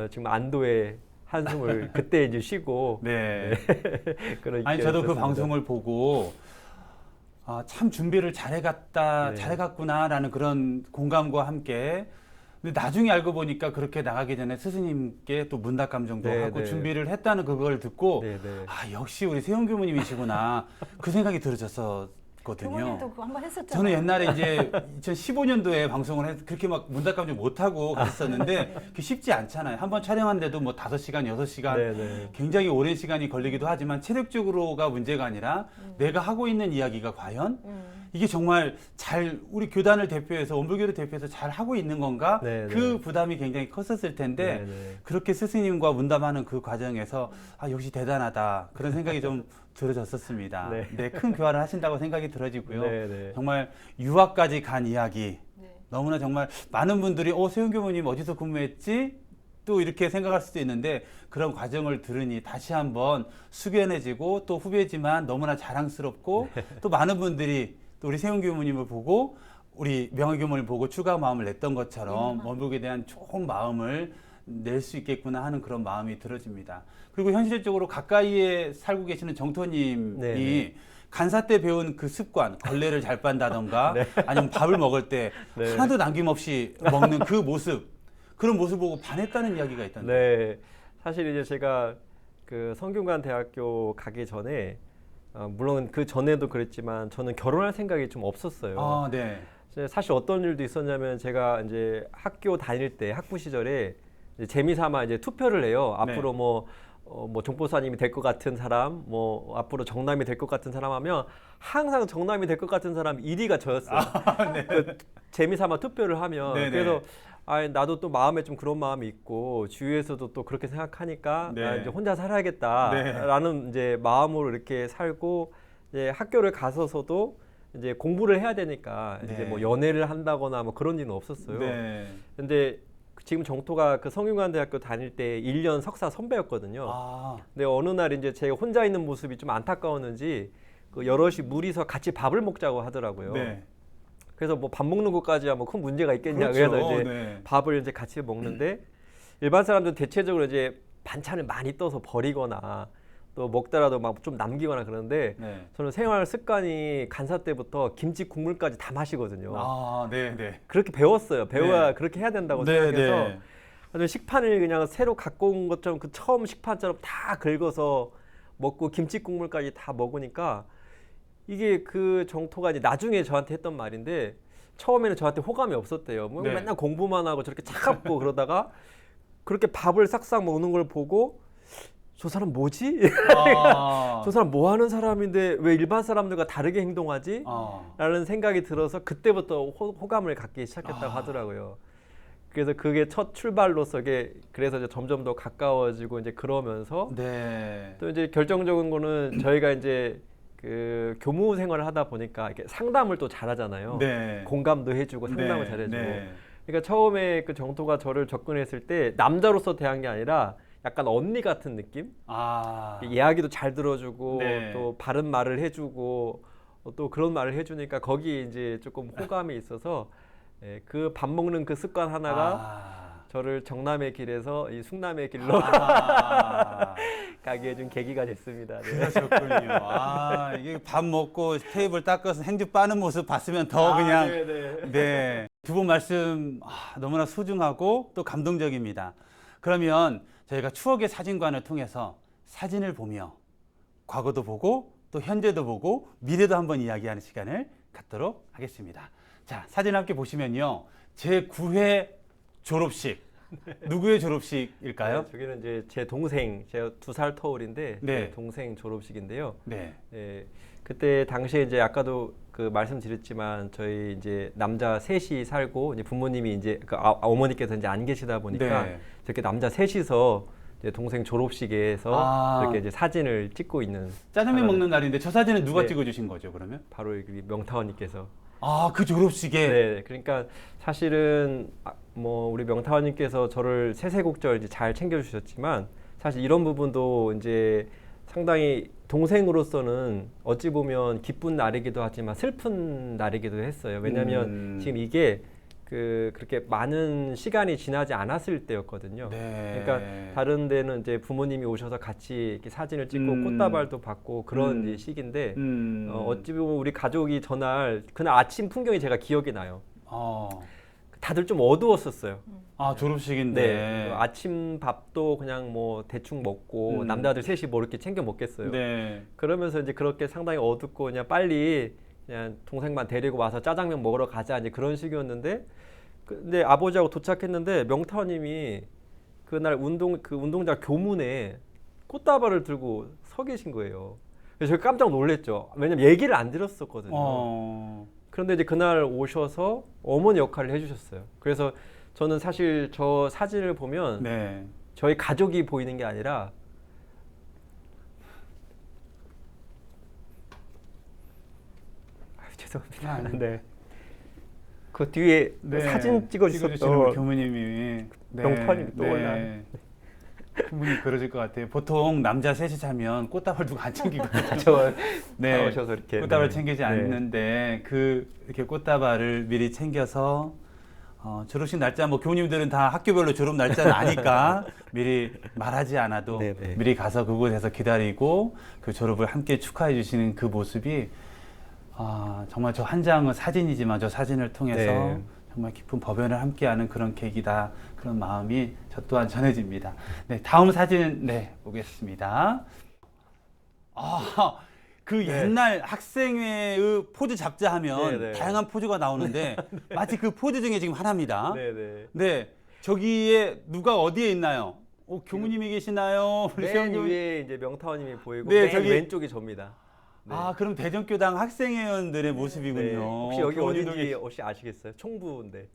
지금 안도의 한숨을 그때 이제 쉬고 네. 그런 아니 저도 그 있었습니다. 방송을 보고 아, 참 준비를 네. 잘해갔구나라는 그런 공감과 함께. 근데 나중에 알고 보니까 그렇게 나가기 전에 스승님께 또 문답 감정도 네, 하고 네. 준비를 했다는 그걸 듣고 네, 네. 아 역시 우리 세용 교무님이시구나 그 생각이 들었었거든요. 교무님도 그거 한번 했었잖아요. 저는 옛날에 이제 2015년도에 방송을 그렇게 막 문답 감정 못하고 갔었는데 그게 쉽지 않잖아요. 한번 촬영하는데도 뭐 5시간, 6시간 네, 네. 굉장히 오랜 시간이 걸리기도 하지만 체력적으로가 문제가 아니라 내가 하고 있는 이야기가 과연 이게 정말 잘 우리 교단을 대표해서 원불교를 대표해서 잘 하고 있는 건가? 네, 그 네. 부담이 굉장히 컸었을 텐데 네, 네. 그렇게 스승님과 문담하는 그 과정에서 아 역시 대단하다 그런 생각이 좀 들어졌었습니다. 네. 네, 큰 교화를 하신다고 생각이 들어지고요. 네, 네. 정말 유학까지 간 이야기 네. 너무나 정말 많은 분들이 세용 교무님 어디서 근무했지? 또 이렇게 생각할 수도 있는데 그런 과정을 들으니 다시 한번 숙연해지고 또 후배지만 너무나 자랑스럽고 또 많은 분들이 또 우리 세용 교무님을 보고 우리 명의 교무를 보고 추가 마음을 냈던 것처럼 원불교에 대한 좋은 마음을 낼 수 있겠구나 하는 그런 마음이 들어집니다. 그리고 현실적으로 가까이에 살고 계시는 정토님이 네, 네. 간사 때 배운 그 습관, 걸레를 잘 빤다던가 네. 아니면 밥을 먹을 때 네. 하나도 남김없이 먹는 그 모습, 그런 모습 보고 반했다는 이야기가 있던데. 네, 사실 이제 제가 그 성균관 대학교 가기 전에 물론 그 전에도 그랬지만 저는 결혼할 생각이 좀 없었어요. 아, 네. 사실 어떤 일도 있었냐면 제가 이제 학교 다닐 때 학부 시절에 이제 재미삼아 이제 투표를 해요. 네. 앞으로 뭐 정보사님이 될 것 같은 사람, 뭐 앞으로 정남이 될 것 같은 사람 하면 항상 정남이 될 것 같은 사람 1위가 저였어요. 그 재미삼아 투표를 하면 네네. 그래서 나도 또 마음에 좀 그런 마음이 있고 주위에서도 또 그렇게 생각하니까 네. 나 이제 혼자 살아야겠다라는 이제 마음으로 이렇게 살고 이제 학교를 가서서도 이제 공부를 해야 되니까 네. 이제 뭐 연애를 한다거나 뭐 그런 일은 없었어요. 네. 근데 지금 정토가 그 성균관 대학교 다닐 때 1년 석사 선배였거든요. 아, 근데 어느 날 이제 제가 혼자 있는 모습이 좀 안타까웠는지 그 여럿이 무리서 같이 밥을 먹자고 하더라고요. 네. 그래서 뭐 밥 먹는 것까지야 뭐 큰 문제가 있겠냐. 그렇죠. 그래서 이제 네. 밥을 이제 같이 먹는데 일반 사람들은 대체적으로 이제 반찬을 많이 떠서 버리거나 또 먹더라도 막 좀 남기거나 그러는데 네. 저는 생활 습관이 간사 때부터 김치 국물까지 다 마시거든요. 아, 네, 네. 그렇게 배웠어요. 배워야 네. 그렇게 해야 된다고 네, 생각해서 네. 아주 식판을 그냥 새로 갖고 온 것처럼 그 처음 식판처럼 다 긁어서 먹고 김치 국물까지 다 먹으니까 이게 그 정토가 이제 나중에 저한테 했던 말인데 처음에는 저한테 호감이 없었대요. 뭐 네. 맨날 공부만 하고 저렇게 차갑고 그러다가 그렇게 밥을 싹싹 먹는 걸 보고 저 사람 뭐지? 아, 저 사람 뭐 하는 사람인데 왜 일반 사람들과 다르게 행동하지? 아, 라는 생각이 들어서 그때부터 호감을 갖기 시작했다고 하더라고요. 그래서 그게 첫 출발로서 그래서 이제 점점 더 가까워지고 이제 그러면서 네. 또 이제 결정적인 거는 저희가 이제 그 교무 생활을 하다 보니까 이렇게 상담을 또 잘하잖아요. 네. 공감도 해주고 상담을 네, 잘해주고. 네. 그러니까 처음에 그 정토가 저를 접근했을 때 남자로서 대한 게 아니라 약간 언니 같은 느낌? 아, 이야기도 잘 들어주고 네. 또 바른 말을 해주고 또 그런 말을 해주니까 거기에 이제 조금 호감이 있어서 그 밥 먹는 그 습관 하나가 저를 정남의 길에서 이 숭남의 길로 가게 해준 계기가 됐습니다. 네. 그러셨군요. 아, 이게 밥 먹고 테이블 닦아서 행주 빠는 모습 봤으면 더 그냥 네네. 네. 두 분 말씀 너무나 소중하고 또 감동적입니다. 그러면 저희가 추억의 사진관을 통해서 사진을 보며 과거도 보고 또 현재도 보고 미래도 한번 이야기하는 시간을 갖도록 하겠습니다. 자, 사진 함께 보시면요. 제 9회 졸업식 누구의 졸업식일까요? 네, 저기는 이제 제 동생, 제가 2살 터울인데 네. 제 동생 졸업식인데요. 네. 예, 그때 당시에 이제 아까도 그 말씀드렸지만 저희 이제 남자 셋이 살고 이제 부모님이 이제 그 어머니께서 이제 안 계시다 보니까 네. 저렇게 남자 셋이서 이제 동생 졸업식에서 이렇게 이제 사진을 찍고 있는 짜장면 먹는 날인데 저 사진은 누가 네. 찍어주신 거죠, 그러면? 바로 여기 명타원님께서. 아, 그 졸업식에? 네, 그러니까 사실은 뭐 우리 명타원님께서 저를 세세곡절 이제 잘 챙겨주셨지만 사실 이런 부분도 이제 상당히 동생으로서는 어찌 보면 기쁜 날이기도 하지만 슬픈 날이기도 했어요. 왜냐하면 지금 이게 그렇게 많은 시간이 지나지 않았을 때였거든요. 네. 그러니까 다른 데는 이제 부모님이 오셔서 같이 이렇게 사진을 찍고 꽃다발도 받고 그런 이제 시기인데 어찌 보면 우리 가족이 그날 아침 풍경이 제가 기억이 나요. 다들 좀 어두웠었어요. 아, 졸업식인데. 네. 아침 밥도 그냥 뭐 대충 먹고 남자들 셋이 뭐 이렇게 챙겨 먹겠어요. 네. 그러면서 이제 그렇게 상당히 어둡고 그냥 빨리 그냥 동생만 데리고 와서 짜장면 먹으러 가자 이제 그런 식이었는데 근데 아버지하고 도착했는데 명타님이 그날 운동장 교문에 꽃다발을 들고 서 계신 거예요. 그래서 제가 깜짝 놀랐죠. 왜냐면 얘기를 안 들었었거든요. 그런데 이제 그날 오셔서 어머니 역할을 해주셨어요. 그래서 저는 사실 저 사진을 보면 네. 저희 가족이 보이는 게 아니라 죄송합니다. 네. 그 뒤에 네. 사진 찍어주시는 찍어주셨던 교무님이 명타님이 떠올라요. 충분히 그러실 것 같아요. 보통 남자 셋이 자면 꽃다발 누가 안 챙기거든요. 저 네. 오셔서 이렇게 꽃다발 네. 챙기지 네. 않는데 이렇게 꽃다발을 미리 챙겨서 졸업식 날짜 뭐 교우님들은 다 학교별로 졸업 날짜는 아니까 미리 말하지 않아도 네네. 미리 가서 그곳에서 기다리고 그 졸업을 함께 축하해 주시는 그 모습이 정말 저 한 장은 사진이지만 저 사진을 통해서 네. 정말 깊은 법연을 함께하는 그런 계기다, 그런 마음이 저 또한 전해집니다. 네, 다음 사진 보겠습니다. 그 네. 옛날 학생회의 포즈 잡자 하면 네, 네. 다양한 포즈가 나오는데 마치 그 포즈 중에 지금 하나입니다. 네네. 네, 저기에 누가 어디에 있나요? 교무님이 계시나요? 우리 맨 세훈님? 위에 이제 명타원님이 보이고 네, 맨 저기- 왼쪽이 접니다. 네. 그럼 대전교당 학생회원들의 모습이군요. 네. 혹시 여기 교무님도 어딘지 계시- 혹시 아시겠어요? 총부인데.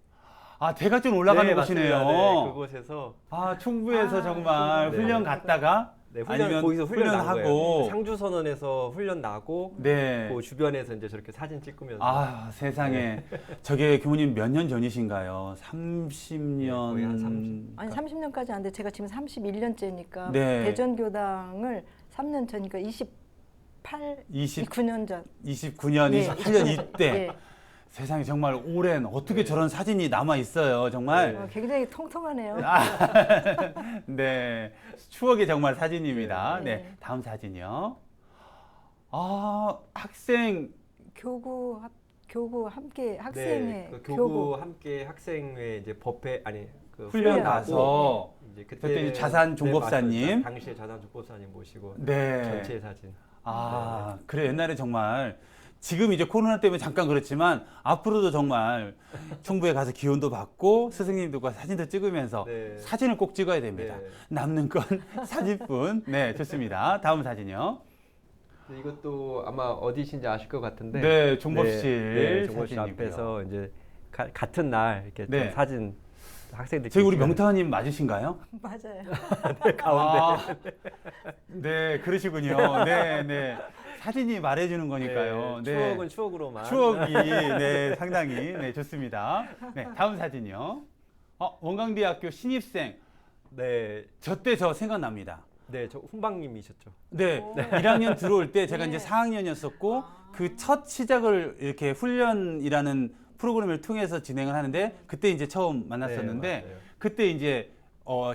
대각선 올라가는 네, 곳이네요. 맞습니다. 네, 그곳에서 충부에서 정말 네. 훈련 갔다가 네, 아니면 거기서 훈련 난 훈련하고. 거예요. 상주선언에서 훈련 나고 네. 그 주변에서 이제 저렇게 사진 찍으면서 세상에. 저게 교무님 몇 년 전이신가요? 30년. 네, 거의 한 30. 아니 30년까지 안 돼. 제가 지금 31년째니까 네. 대전교당을 3년 전이니까 29년 전. 29년, 네, 28년 이때. 네. 세상에 정말 오랜 어떻게 저런 사진이 남아 있어요. 정말. 네. 굉장히 통통하네요. 네. 추억의 정말 사진입니다. 네. 네. 다음 사진이요. 학생 교구 함께 학생회 네, 그 교구 함께 학생회 이제 법회 훈련 훈련 가서 이제 그때 이제 자산 종법사님. 네, 맞습니다. 당시에 자산 종법사님 모시고 네. 전체 사진. 그래 옛날에 정말 지금 이제 코로나 때문에 잠깐 그렇지만 앞으로도 정말 총부에 가서 기원도 받고 스승님들과 사진도 찍으면서 네. 사진을 꼭 찍어야 됩니다. 네. 남는 건 사진뿐. 네, 좋습니다. 다음 사진이요. 네, 이것도 아마 어디신지 아실 것 같은데. 네, 종법실 네, 종법실 사진이고요. 앞에서 이제 같은 날 이렇게 네. 좀 사진 학생들. 저희 우리 명타님 맞으신가요? 맞아요. 가운데. 네, 그러시군요. 네, 네. 사진이 말해주는 거니까요. 네, 네. 추억은 추억으로만. 추억이 상당히 좋습니다. 네, 다음 사진이요. 원광대학교 신입생. 네, 저 때 저 생각납니다. 네, 저 훈방님이셨죠. 네, 1학년 들어올 때 제가 네. 이제 4학년이었었고 그 첫 시작을 이렇게 훈련이라는 프로그램을 통해서 진행을 하는데 그때 이제 처음 만났었는데 네, 맞아요. 그때 이제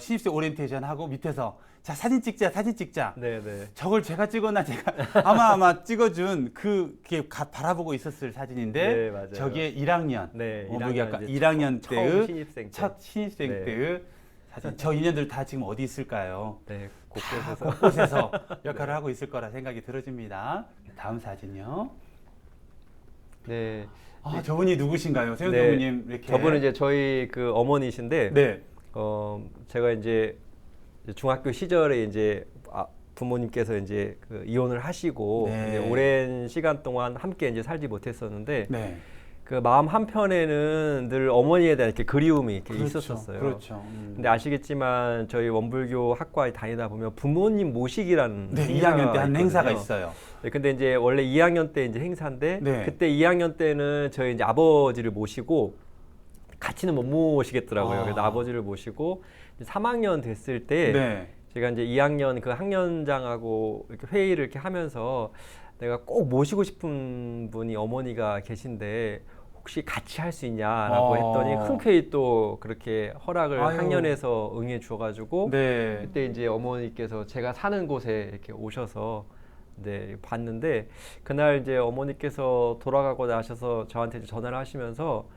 신입생 오리엔테이션 하고 밑에서 자 사진 찍자. 네, 네. 저걸 제가 찍었나 제가 아마 찍어준 그게 바라보고 있었을 사진인데 네, 맞아요. 저게 1학년 네, 우리 아까 이제 1학년 처음 때의 신입생 때. 첫 신입생 네. 때의 사진. 저 인연들 다 지금 어디 있을까요? 네, 다 곳곳에서. 곳곳에서 역할을 하고 있을 거라 생각이 들어집니다. 다음 사진요. 네. 저분이 누구신가요? 세훈 네. 교무님 이렇게. 저분은 이제 저희 그 어머니신데 네. 제가 이제 중학교 시절에 이제 부모님께서 이제 그 이혼을 하시고 네. 이제 오랜 시간 동안 함께 이제 살지 못했었는데 네. 그 마음 한편에는 늘 어머니에 대한 이렇게 그리움이 이렇게 그렇죠. 있었었어요. 그렇죠. 근데 아시겠지만 저희 원불교 학과에 다니다 보면 부모님 모시기라는 네, 행사가 2학년 때 한 행사가 있거든요. 있어요. 네, 근데 이제 원래 2학년 때 이제 행사인데 네. 그때 2학년 때는 저희 이제 아버지를 모시고 같이는 못 모시겠더라고요. 그래서 아버지를 모시고 3학년 됐을 때 네. 제가 이제 2학년 그 학년장하고 이렇게 회의를 이렇게 하면서 내가 꼭 모시고 싶은 분이 어머니가 계신데 혹시 같이 할 수 있냐라고 했더니 흔쾌히 또 그렇게 허락을 아유. 학년에서 응해 주어가지고 네. 그때 이제 어머니께서 제가 사는 곳에 이렇게 오셔서 네, 봤는데 그날 이제 어머니께서 돌아가고 나셔서 저한테 이제 전화를 하시면서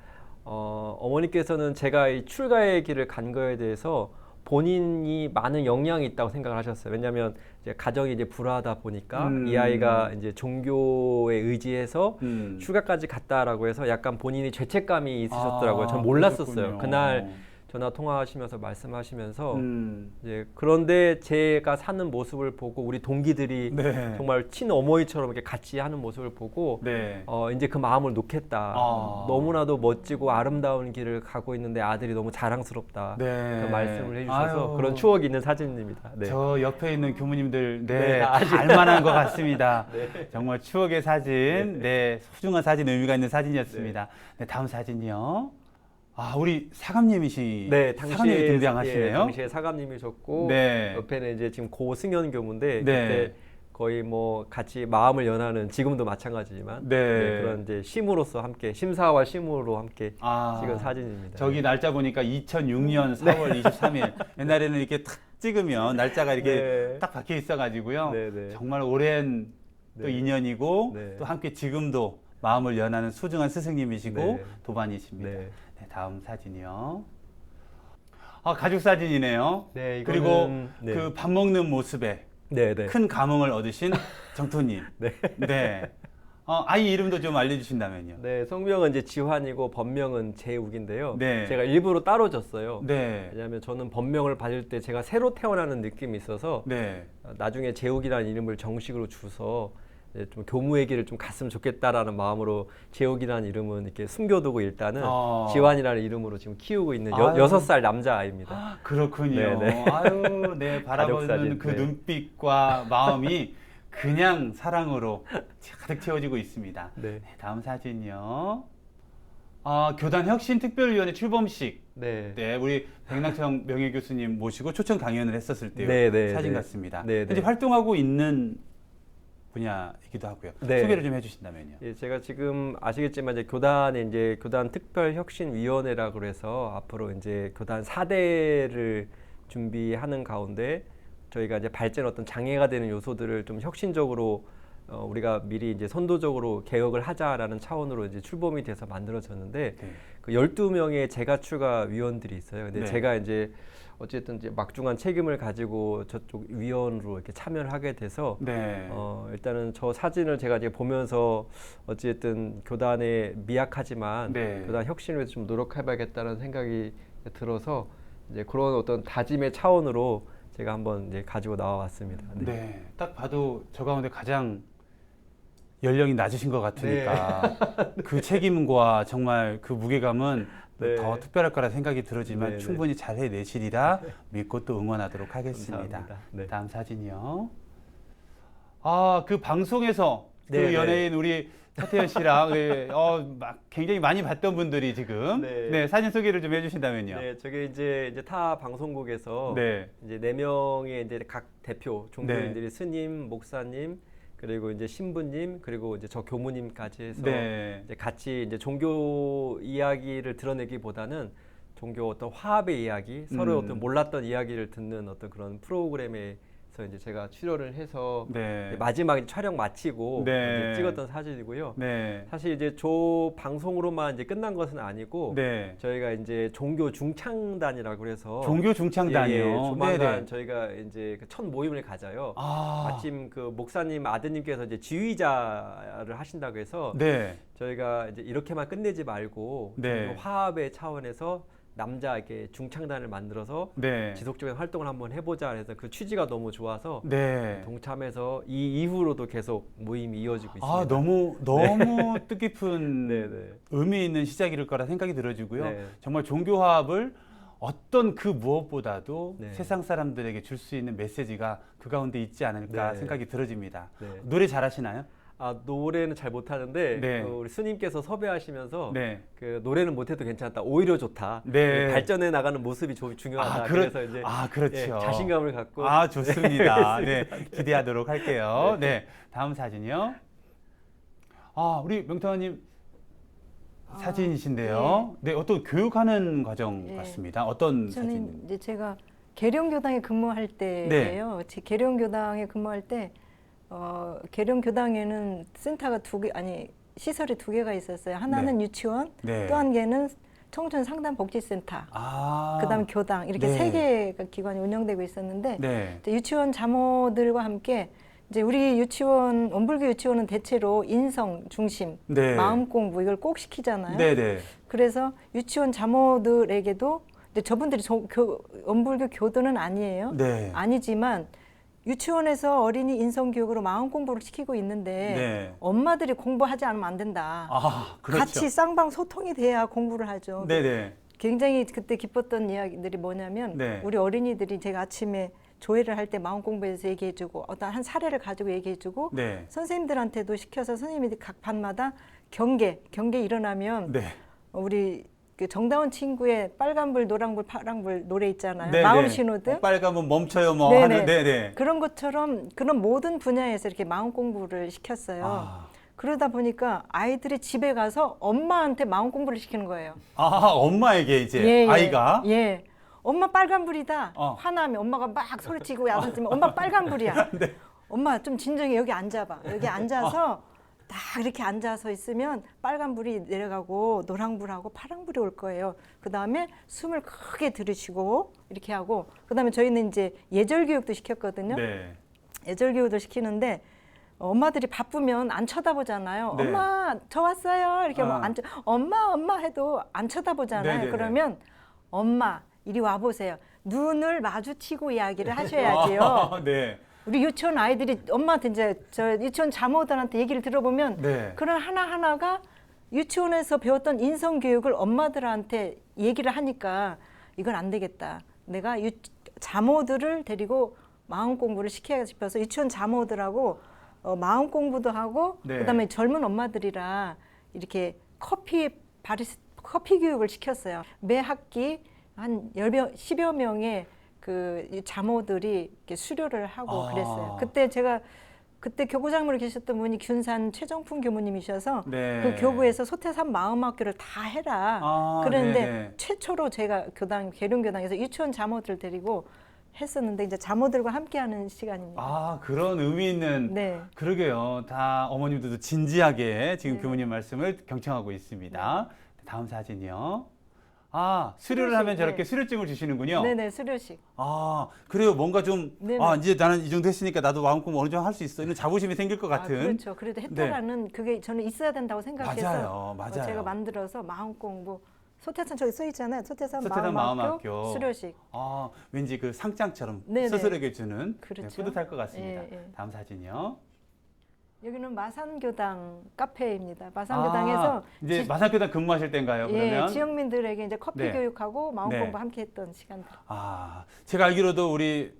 어머니께서는 제가 이 출가의 길을 간 거에 대해서 본인이 많은 영향이 있다고 생각을 하셨어요. 왜냐하면 이제 가정이 이제 불화하다 보니까 이 아이가 이제 종교에 의지해서 출가까지 갔다라고 해서 약간 본인이 죄책감이 있으셨더라고요. 전 몰랐었어요. 그러셨군요. 그날 전화 통화하시면서 말씀하시면서 이제 그런데 제가 사는 모습을 보고 우리 동기들이 네. 정말 친어머니처럼 이렇게 같이 하는 모습을 보고 네. 이제 그 마음을 놓겠다. 너무나도 멋지고 아름다운 길을 가고 있는데 아들이 너무 자랑스럽다. 네. 그 말씀을 해주셔서 아유. 그런 추억이 있는 사진입니다. 네. 저 옆에 있는 교무님들 네, 다 알만한 것 같습니다. 정말 추억의 사진, 네, 소중한 사진, 의미가 있는 사진이었습니다. 네, 다음 사진이요. 우리 사감님이시, 네, 사감님이 등장하시네요. 예, 당시에 사감님이셨고 네. 옆에는 이제 지금 고승현 교무인데 네. 그때 거의 뭐 같이 마음을 연하는 지금도 마찬가지지만 네. 그런 이제 심으로서 함께 심사와 심으로 함께 찍은 사진입니다. 저기 날짜 보니까 2006년 4월 23일. 옛날에는 이렇게 탁 찍으면 날짜가 이렇게 네. 딱 박혀 있어가지고요. 네, 네. 정말 오랜 또 네. 인연이고 네. 또 함께 지금도 마음을 연하는 소중한 스승님이시고 네. 도반이십니다. 네. 네, 다음 사진이요. 가족 사진이네요. 네, 그리고 이거는, 네. 그 밥 먹는 모습에 네, 네. 큰 감흥을 얻으신 정토님. 네. 네. 아이 이름도 좀 알려주신다면요. 네, 성명은 이제 지환이고 본명은 재욱인데요. 네. 제가 일부러 따로 줬어요. 네. 왜냐하면 저는 본명을 받을 때 제가 새로 태어나는 느낌이 있어서 네. 나중에 재욱이라는 이름을 정식으로 주서 이제 좀 교무의 길을 좀 갔으면 좋겠다라는 마음으로 재욱이라는 이름은 이렇게 숨겨두고 일단은 지환이라는 이름으로 지금 키우고 있는 6살 남자 아이입니다. 그렇군요. 네, 네. 아유, 네, 바라보는 사진, 그 네. 눈빛과 마음이 그냥 사랑으로 가득 채워지고 있습니다. 네. 네, 다음 사진이요. 교단 혁신특별위원회 출범식. 네. 네, 우리 백낙청 명예교수님 모시고 초청 강연을 했었을 때 네, 네, 사진 네. 같습니다. 네, 현재 네. 활동하고 있는 분야이기도 하고요. 네. 소개를 좀 해주신다면요. 예, 제가 지금 아시겠지만 이제 교단에 이제 교단 특별혁신위원회라고 해서 앞으로 이제 교단 4대를 준비하는 가운데 저희가 이제 발전 어떤 장애가 되는 요소들을 좀 혁신적으로 우리가 미리 이제 선도적으로 개혁을 하자라는 차원으로 이제 출범이 돼서 만들어졌는데 네. 그 12명의 재가출가 위원들이 있어요. 근데 네. 제가 이제 어쨌든 이제 막중한 책임을 가지고 저쪽 위원으로 이렇게 참여를 하게 돼서 네. 일단은 저 사진을 제가 이제 보면서 어쨌든 교단에 미약하지만 네. 교단 혁신을 위해서 좀 노력해봐야겠다는 생각이 들어서 이제 그런 어떤 다짐의 차원으로 제가 한번 이제 가지고 나와왔습니다. 네. 네, 딱 봐도 저 가운데 가장 연령이 낮으신 것 같으니까 그 책임과 정말 그 무게감은 네. 더 특별할 거라 생각이 들었지만 네, 네. 충분히 잘 해내시리라 믿고 또 응원하도록 하겠습니다. 감사합니다. 네. 다음 사진이요. 그 방송에서 그 네, 네. 연예인 우리 차태현 씨랑 막 굉장히 많이 봤던 분들이 지금 네. 사진 소개를 좀 해주신다면요. 네, 저게 이제 타 방송국에서 네. 이제 4명의 이제 각 대표 종교인들이 네. 스님, 목사님, 그리고 이제 신부님, 그리고 이제 저 교무님까지 해서 네. 이제 같이 이제 종교 이야기를 드러내기보다는 종교 어떤 화합의 이야기, 서로 어떤 몰랐던 이야기를 듣는 어떤 그런 프로그램에서 이제 제가 출연을 해서 네. 마지막에 촬영 마치고 네. 이제 찍었던 사진이고요. 네. 사실 이제 저 방송으로만 이제 끝난 것은 아니고 네. 저희가 이제 종교 중창단이라고 해서 종교 중창단이요. 예, 조만간 네네. 저희가 이제 그 첫 모임을 가져요. 아. 마침 그 목사님 아드님께서 이제 지휘자를 하신다고 해서 네. 저희가 이제 이렇게만 끝내지 말고 네. 종교 화합의 차원에서 남자 이렇게 중창단을 만들어서 네. 지속적인 활동을 한번 해보자 해서 그 취지가 너무 좋아서 네. 동참해서 이 이후로도 계속 모임이 이어지고 있습니다. 아, 너무 뜻깊은 네, 네. 의미 있는 시작일 거라 생각이 들어지고요. 네. 정말 종교화합을 어떤 그 무엇보다도 네. 세상 사람들에게 줄 수 있는 메시지가 그 가운데 있지 않을까 네. 생각이 들어집니다. 네. 노래 잘하시나요? 아, 노래는 잘 못하는데 네. 우리 스님께서 섭외하시면서 네. 그 노래는 못해도 괜찮다, 오히려 좋다, 네. 발전해 나가는 모습이 중요하다. 그래서 이제 그렇죠. 예, 자신감을 갖고 아, 좋습니다. 네, 기대하도록 할게요. 네, 다음 사진이요. 아, 우리 명태환님 사진이신데요. 네, 어떤 교육하는 과정 네. 같습니다. 어떤 저는 사진? 이제 제가 계룡교당에 근무할 때예요. 제 계룡교당에 근무할 때 계룡교당에는 센터가 시설이 두 개가 있었어요. 하나는 유치원, 네. 또 한 개는 청춘 상담 복지센터. 아, 그다음 교당 이렇게 네. 세 개가 기관이 운영되고 있었는데 네, 이제 유치원 자모들과 함께 이제 우리 유치원 원불교 유치원은 대체로 인성 중심, 네. 마음 공부 이걸 꼭 시키잖아요. 네, 네, 그래서 유치원 자모들에게도 근데 저분들이 원불교 교도는 아니에요. 네. 아니지만 유치원에서 어린이 인성 교육으로 마음 공부를 시키고 있는데 네. 엄마들이 공부하지 않으면 안 된다. 아, 그렇죠. 같이 쌍방 소통이 돼야 공부를 하죠. 네, 네, 굉장히 그때 기뻤던 이야기들이 뭐냐면 네. 우리 어린이들이 제가 아침에 조회를 할 때 마음 공부에 대해서 얘기해주고 어떤 한 사례를 가지고 얘기해주고 네, 선생님들한테도 시켜서 선생님이 각 반마다 경계 일어나면 네. 우리 그 정다운 친구의 빨간불, 노랑불, 파랑불 노래 있잖아요. 네, 마음 네. 신호등. 빨간면 멈춰요, 뭐 네네. 하는, 네, 네. 그런 것처럼 그런 모든 분야에서 이렇게 마음 공부를 시켰어요. 아, 그러다 보니까 아이들이 집에 가서 엄마한테 마음 공부를 시키는 거예요. 엄마에게 이제 아이가 예. 엄마 빨간불이다. 어. 화나면 엄마가 막 소리치고 야단치면 엄마 빨간불이야. 네. 엄마 좀 진정해. 여기 앉아봐. 여기 앉아서 딱 이렇게 앉아서 있으면 빨간불이 내려가고 노랑불하고 파랑불이 올 거예요. 그 다음에 숨을 크게 들이쉬고 이렇게 하고 그 다음에 저희는 이제 예절 교육도 시켰거든요. 네. 예절 교육도 시키는데 엄마들이 바쁘면 안 쳐다보잖아요. 네. 엄마 저 왔어요. 이렇게 하면 엄마 해도 안 쳐다보잖아요. 네네네. 그러면 엄마 이리 와 보세요. 눈을 마주치고 이야기를 하셔야지요. 아, 네. 우리 유치원 아이들이 엄마한테 이제 저 유치원 자모들한테 얘기를 들어보면 네. 그런 하나하나가 유치원에서 배웠던 인성 교육을 엄마들한테 얘기를 하니까 이건 안 되겠다. 내가 자모들을 데리고 마음 공부를 시켜야 싶어서 유치원 자모들하고 마음 공부도 하고 네. 그다음에 젊은 엄마들이라 이렇게 커피 교육을 시켰어요. 매 학기 한 10여 명의 그 자모들이 이렇게 수료를 하고 그랬어요. 그때 교구장로로 계셨던 분이 균산 최정풍 교무님이셔서 네. 그 교구에서 소태산 마음학교를 다 해라. 그랬는데 네네. 최초로 제가 계룡교당에서 유치원 자모들을 데리고 했었는데 이제 자모들과 함께하는 시간입니다. 아, 그런 의미 있는 네. 그러게요. 다 어머님들도 진지하게 지금 네. 교무님 말씀을 경청하고 있습니다. 다음 사진이요. 아, 수료를 수료식, 하면 저렇게 네. 수료증을 주시는군요. 네네 수료식. 아, 그래요. 뭔가 좀, 네네. 이제 나는 이 정도 했으니까 나도 마음 공부 어느 정도 할 수 있어. 이런 자부심이 생길 것 같은. 그렇죠. 그래도 했다라는 그게 저는 있어야 된다고 생각해서 맞아요. 제가 만들어서 마음 공부 소태산 저기 써 있잖아요. 소태산 소태산 마음학교 마음학교. 수료식. 아, 왠지 그 상장처럼 네네. 스스로에게 주는 그렇죠. 네, 뿌듯할 것 같습니다. 예, 예. 다음 사진이요. 여기는 마산교당 카페입니다. 마산교당에서 이제 마산교당 근무하실 때인가요? 그러면 지역민들에게 이제 커피 네. 교육하고 마음 네. 공부 함께 했던 시간들. 제가 알기로도 우리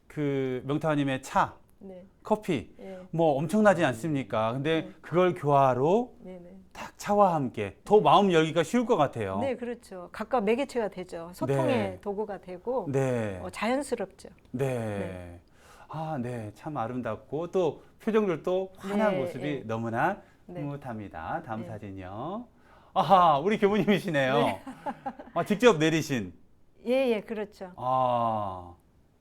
그 명타님의 차, 네. 커피 예. 뭐 엄청나지 않습니까? 근데 네. 그걸 교화로 네, 네. 딱 차와 함께 더 마음 열기가 쉬울 것 같아요. 네, 그렇죠. 각각 매개체가 되죠. 소통의 네. 도구가 되고 네. 자연스럽죠. 네. 네. 네. 참 아름답고 또 표정들도 환한 네, 모습이 네. 너무나 네. 흐뭇합니다. 다음 네. 사진이요. 우리 교무님이시네요. 네. 직접 내리신. 예, 그렇죠.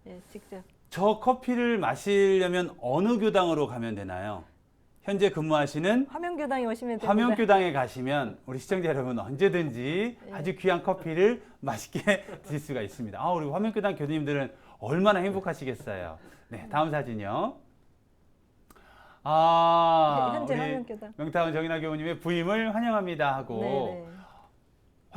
예, 직접. 저 커피를 마시려면 어느 교당으로 가면 되나요? 현재 근무하시는 화명교당에 오시면 됩니다. 화명교당에 가시면 우리 시청자 여러분 언제든지 네. 아주 귀한 커피를 맛있게 드실 수가 있습니다. 우리 화명교당 교수님들은 얼마나 행복하시겠어요. 네, 다음 사진이요. 현재 우리 화명교당. 명타원 정인아 교우님의 부임을 환영합니다 하고 네, 네.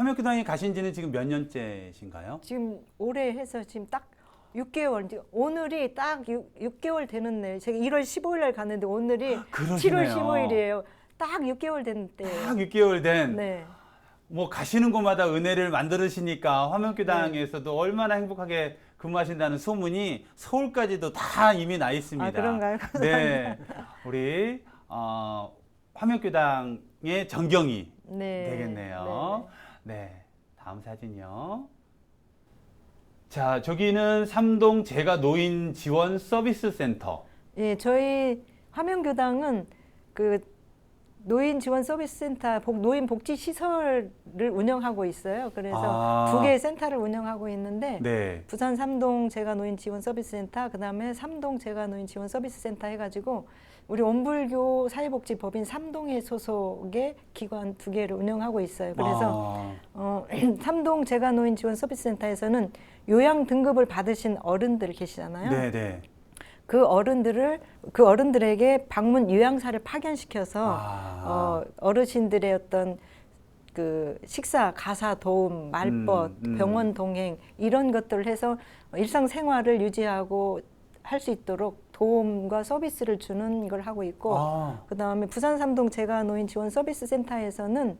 화명교당에 가신 지는 지금 몇 년째신가요? 지금 올해 해서 지금 딱 6개월, 오늘이 딱 6개월 되는 날. 제가 1월 15일 날 갔는데 오늘이 그러시네요. 7월 15일이에요. 딱 6개월 된 때예요. 딱 6개월 된. 네. 뭐 가시는 곳마다 은혜를 만들으시니까 화명교당에서도 얼마나 행복하게 근무하신다는 소문이 서울까지도 다 이미 나 있습니다. 아, 그런가요? 네, 우리 화명교당의 정경이 네. 되겠네요. 네, 다음 사진이요. 자, 저기는 삼동 제가 노인 지원 서비스 센터. 예, 저희 화명교당은 그 노인 지원 서비스 센터, 노인 복지 시설을 운영하고 있어요. 그래서 두 개의 센터를 운영하고 있는데 네. 부산 삼동 제가 노인 지원 서비스 센터, 그다음에 삼동 제가 노인 지원 서비스 센터 해가지고 우리 원불교 사회복지법인 삼동의 소속의 기관 두 개를 운영하고 있어요. 그래서 삼동 제가 노인 지원 서비스 센터에서는 요양 등급을 받으신 어른들 계시잖아요. 네, 네. 그 어른들에게 방문 요양사를 파견시켜서 어르신들의 어떤 그 식사, 가사 도움, 말벗, 병원 동행 이런 것들을 해서 일상생활을 유지하고 할 수 있도록 도움과 서비스를 주는 걸 하고 있고, 그다음에 부산 삼동 제가 노인 지원 서비스 센터에서는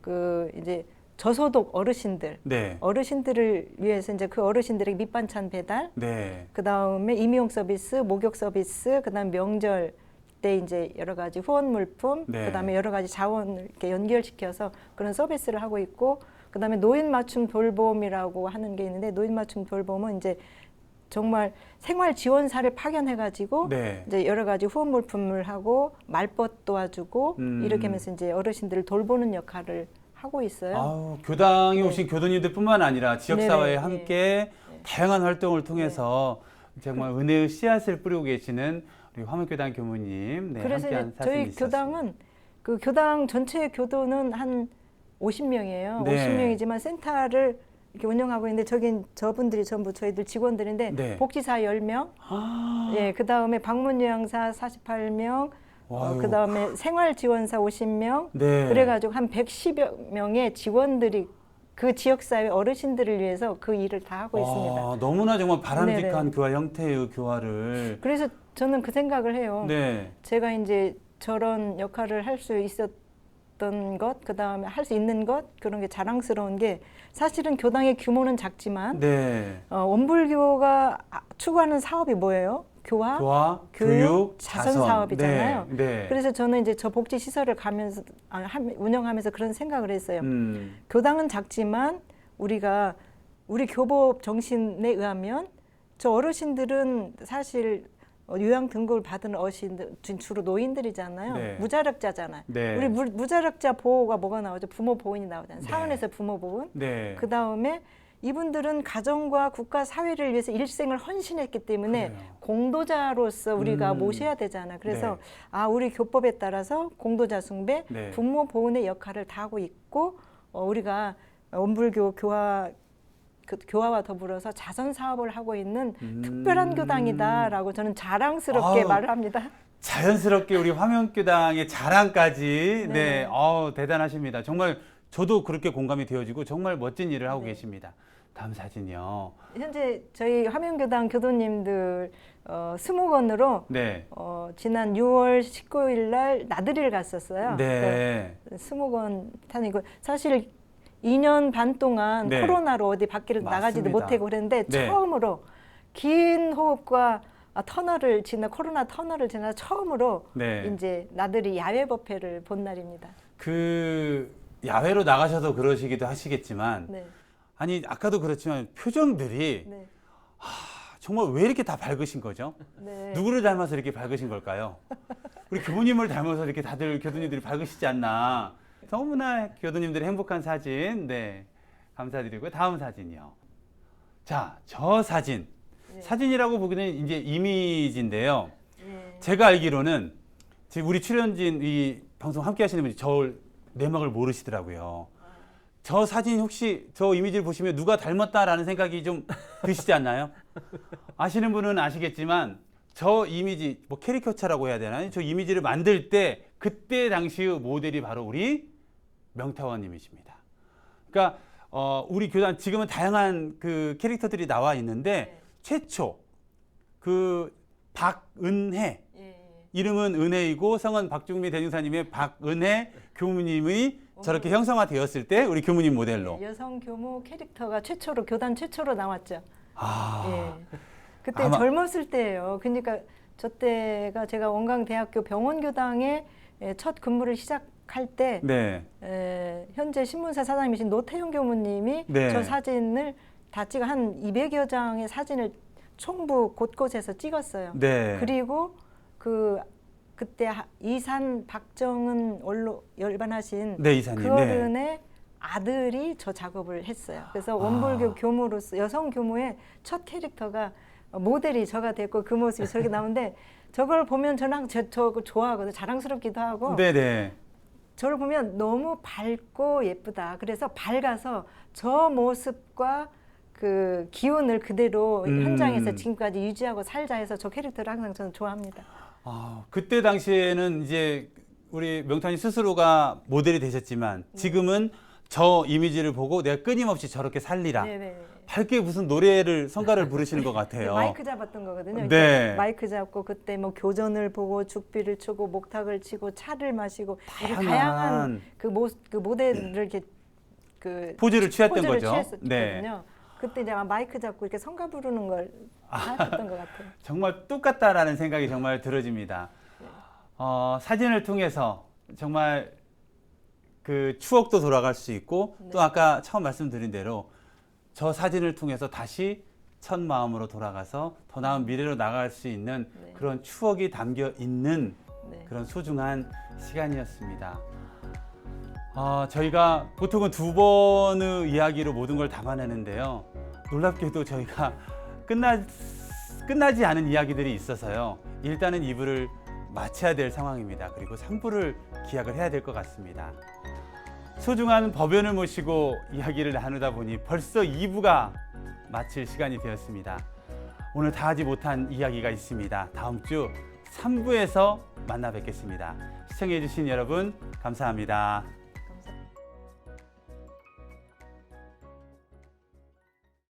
그 이제 저소득 어르신들, 네. 어르신들을 위해서 이제 그 어르신들에게 밑반찬 배달, 네. 그다음에 임용 서비스, 목욕 서비스, 그다음 명절 때 이제 여러 가지 후원 물품, 네. 그다음에 여러 가지 자원을 이렇게 연결시켜서 그런 서비스를 하고 있고, 그다음에 노인 맞춤 돌봄이라고 하는 게 있는데, 노인 맞춤 돌봄은 이제 정말 생활 지원사를 파견해가지고 네. 이제 여러 가지 후원 물품을 하고 말벗 도와주고 이렇게 하면서 이제 어르신들을 돌보는 역할을 하고 있어요. 교당에 오신 교도님들뿐만 아니라 지역사회에 네네, 함께 다양한 활동을 통해서 정말 은혜의 씨앗을 뿌리고 계시는 우리 화명교당 교무님, 네, 그래서 함께한 이제 사진이 저희 있었습니다. 교당은 그 교당 전체 교도는 한 50명이에요. 네. 50명이지만 센터를 이렇게 운영하고 있는데 저분들이 전부 저희들 직원들인데 네. 복지사 10명, 예, 그다음에 방문 요양사 48명, 그다음에 생활 지원사 50명, 네. 그래가지고 한 110여 명의 직원들이 그 지역사회 어르신들을 위해서 그 일을 다 하고 있습니다. 너무나 정말 바람직한 네네. 교화 형태의 교화를. 그래서 저는 그 생각을 해요. 네. 제가 이제 저런 역할을 할 수 있었던 것, 그 다음에 할 수 있는 것, 그런 게 자랑스러운 게 사실은 교당의 규모는 작지만 네. 원불교가 추구하는 사업이 뭐예요? 교화, 교육, 자선 사업이잖아요. 네. 네. 그래서 저는 이제 저 복지 시설을 가면서 운영하면서 그런 생각을 했어요. 교당은 작지만 우리가 우리 교법 정신에 의하면 저 어르신들은 사실 요양 등급을 받은 어르신들 주로 노인들이잖아요. 네. 무자력자잖아요. 네. 우리 무자력자 보호가 뭐가 나오죠? 부모 보훈이 나오잖아요. 네. 사원에서 부모 보훈. 네. 그 다음에 이분들은 가정과 국가 사회를 위해서 일생을 헌신했기 때문에 그래요. 공도자로서 우리가 모셔야 되잖아요. 그래서 네. 우리 교법에 따라서 공도자 숭배, 네. 부모 보훈의 역할을 다 하고 있고 우리가 원불교 교화와 더불어서 자선 사업을 하고 있는 특별한 교당이다라고 저는 자랑스럽게 말을 합니다. 자연스럽게 우리 화명교당의 자랑까지 네. 대단하십니다. 정말 저도 그렇게 공감이 되어지고 정말 멋진 일을 하고 네. 계십니다. 다음 사진이요. 현재 저희 화명교당 교도님들 20건으로 네. 지난 6월 19일 날 나들이를 갔었어요. 네. 20건 타니고 사실 2년 반 동안 네. 코로나로 어디 밖을 나가지도 맞습니다. 못하고 그랬는데 네. 처음으로 긴 호흡과 코로나 터널을 지나 처음으로 네. 이제 나들이 야외 법회를 본 날입니다. 그 야외로 나가셔서 그러시기도 하시겠지만 네. 아니 아까도 그렇지만 표정들이 네. 정말 왜 이렇게 다 밝으신 거죠? 네. 누구를 닮아서 이렇게 밝으신 걸까요? 우리 교무님을 닮아서 이렇게 다들 교도님들이 밝으시지 않나. 너무나 교도님들의 행복한 사진, 네, 감사드리고요. 다음 사진이요. 자, 저 사진. 네. 사진이라고 보기는 이제 이미지인데요. 네. 제가 알기로는 지금 우리 출연진 이 방송 함께 하시는 분이 저 내막을 모르시더라고요. 저 사진 혹시 저 이미지를 보시면 누가 닮았다라는 생각이 좀 드시지 않나요? 아시는 분은 아시겠지만 저 이미지, 뭐 캐리커처라고 해야 되나요? 저 이미지를 만들 때 그때 당시의 모델이 바로 우리 명타원님이십니다. 그러니까 우리 교단 지금은 다양한 그 캐릭터들이 나와 있는데 네. 최초 그 박은혜 예. 이름은 은혜이고 성은 박중미 대중사님의 박은혜 교무님이 저렇게 형성화되었을 때 우리 교무님 모델로. 예, 여성 교무 캐릭터가 최초로 교단 최초로 나왔죠. 아, 예. 그때 아마- 젊었을 때예요. 그러니까 저 때가 제가 원광대학교 병원교당에 첫 근무를 시작할 때 네, 현재 신문사 사장님이신 노태용 교무님이 네. 저 사진을 다 찍어 한 200여 장의 사진을 총부 곳곳에서 찍었어요. 네. 그리고 그때 이산 박정은 원로 열반하신 네, 이사님. 그 네. 어른의 아들이 저 작업을 했어요. 그래서 원불교 교무로서 여성 교무의 첫 캐릭터가 모델이 저가 됐고 그 모습이 저렇게 나오는데 저걸 보면 저는 저거 좋아하거든요. 자랑스럽기도 하고 네, 네. 저를 보면 너무 밝고 예쁘다. 그래서 밝아서 저 모습과 그 기운을 그대로 현장에서 지금까지 유지하고 살자 해서 저 캐릭터를 항상 저는 좋아합니다. 그때 당시에는 이제 우리 명탄이 스스로가 모델이 되셨지만 지금은 저 이미지를 보고 내가 끊임없이 저렇게 살리라. 네네. 밝게 무슨 노래를 성가를 부르시는 것 같아요. 마이크 잡았던 거거든요. 네. 마이크 잡고 그때 뭐 교전을 보고 죽비를 추고 목탁을 치고 차를 마시고 이렇게 다양한 다양한 그 모델을 이렇게 그 포즈를 취했던 포즈를 거죠. 취했었거든요. 네. 그때 이제 마이크 잡고 이렇게 성가 부르는 걸 하셨던 것 같아요. 정말 똑같다라는 생각이 정말 들어집니다. 사진을 통해서 정말 그 추억도 돌아갈 수 있고 또 아까 처음 말씀드린 대로 저 사진을 통해서 다시 첫 마음으로 돌아가서 더 나은 미래로 나갈 수 있는 네. 그런 추억이 담겨 있는 네. 그런 소중한 시간이었습니다. 저희가 보통은 2번의 이야기로 모든 걸 담아내는데요. 놀랍게도 저희가 끝나지 않은 이야기들이 있어서요. 일단은 2부를 마쳐야 될 상황입니다. 그리고 3부를 기약을 해야 될 것 같습니다. 소중한 법연을 모시고 이야기를 나누다 보니 벌써 2부가 마칠 시간이 되었습니다. 오늘 다 하지 못한 이야기가 있습니다. 다음 주 3부에서 만나 뵙겠습니다. 시청해 주신 여러분 감사합니다.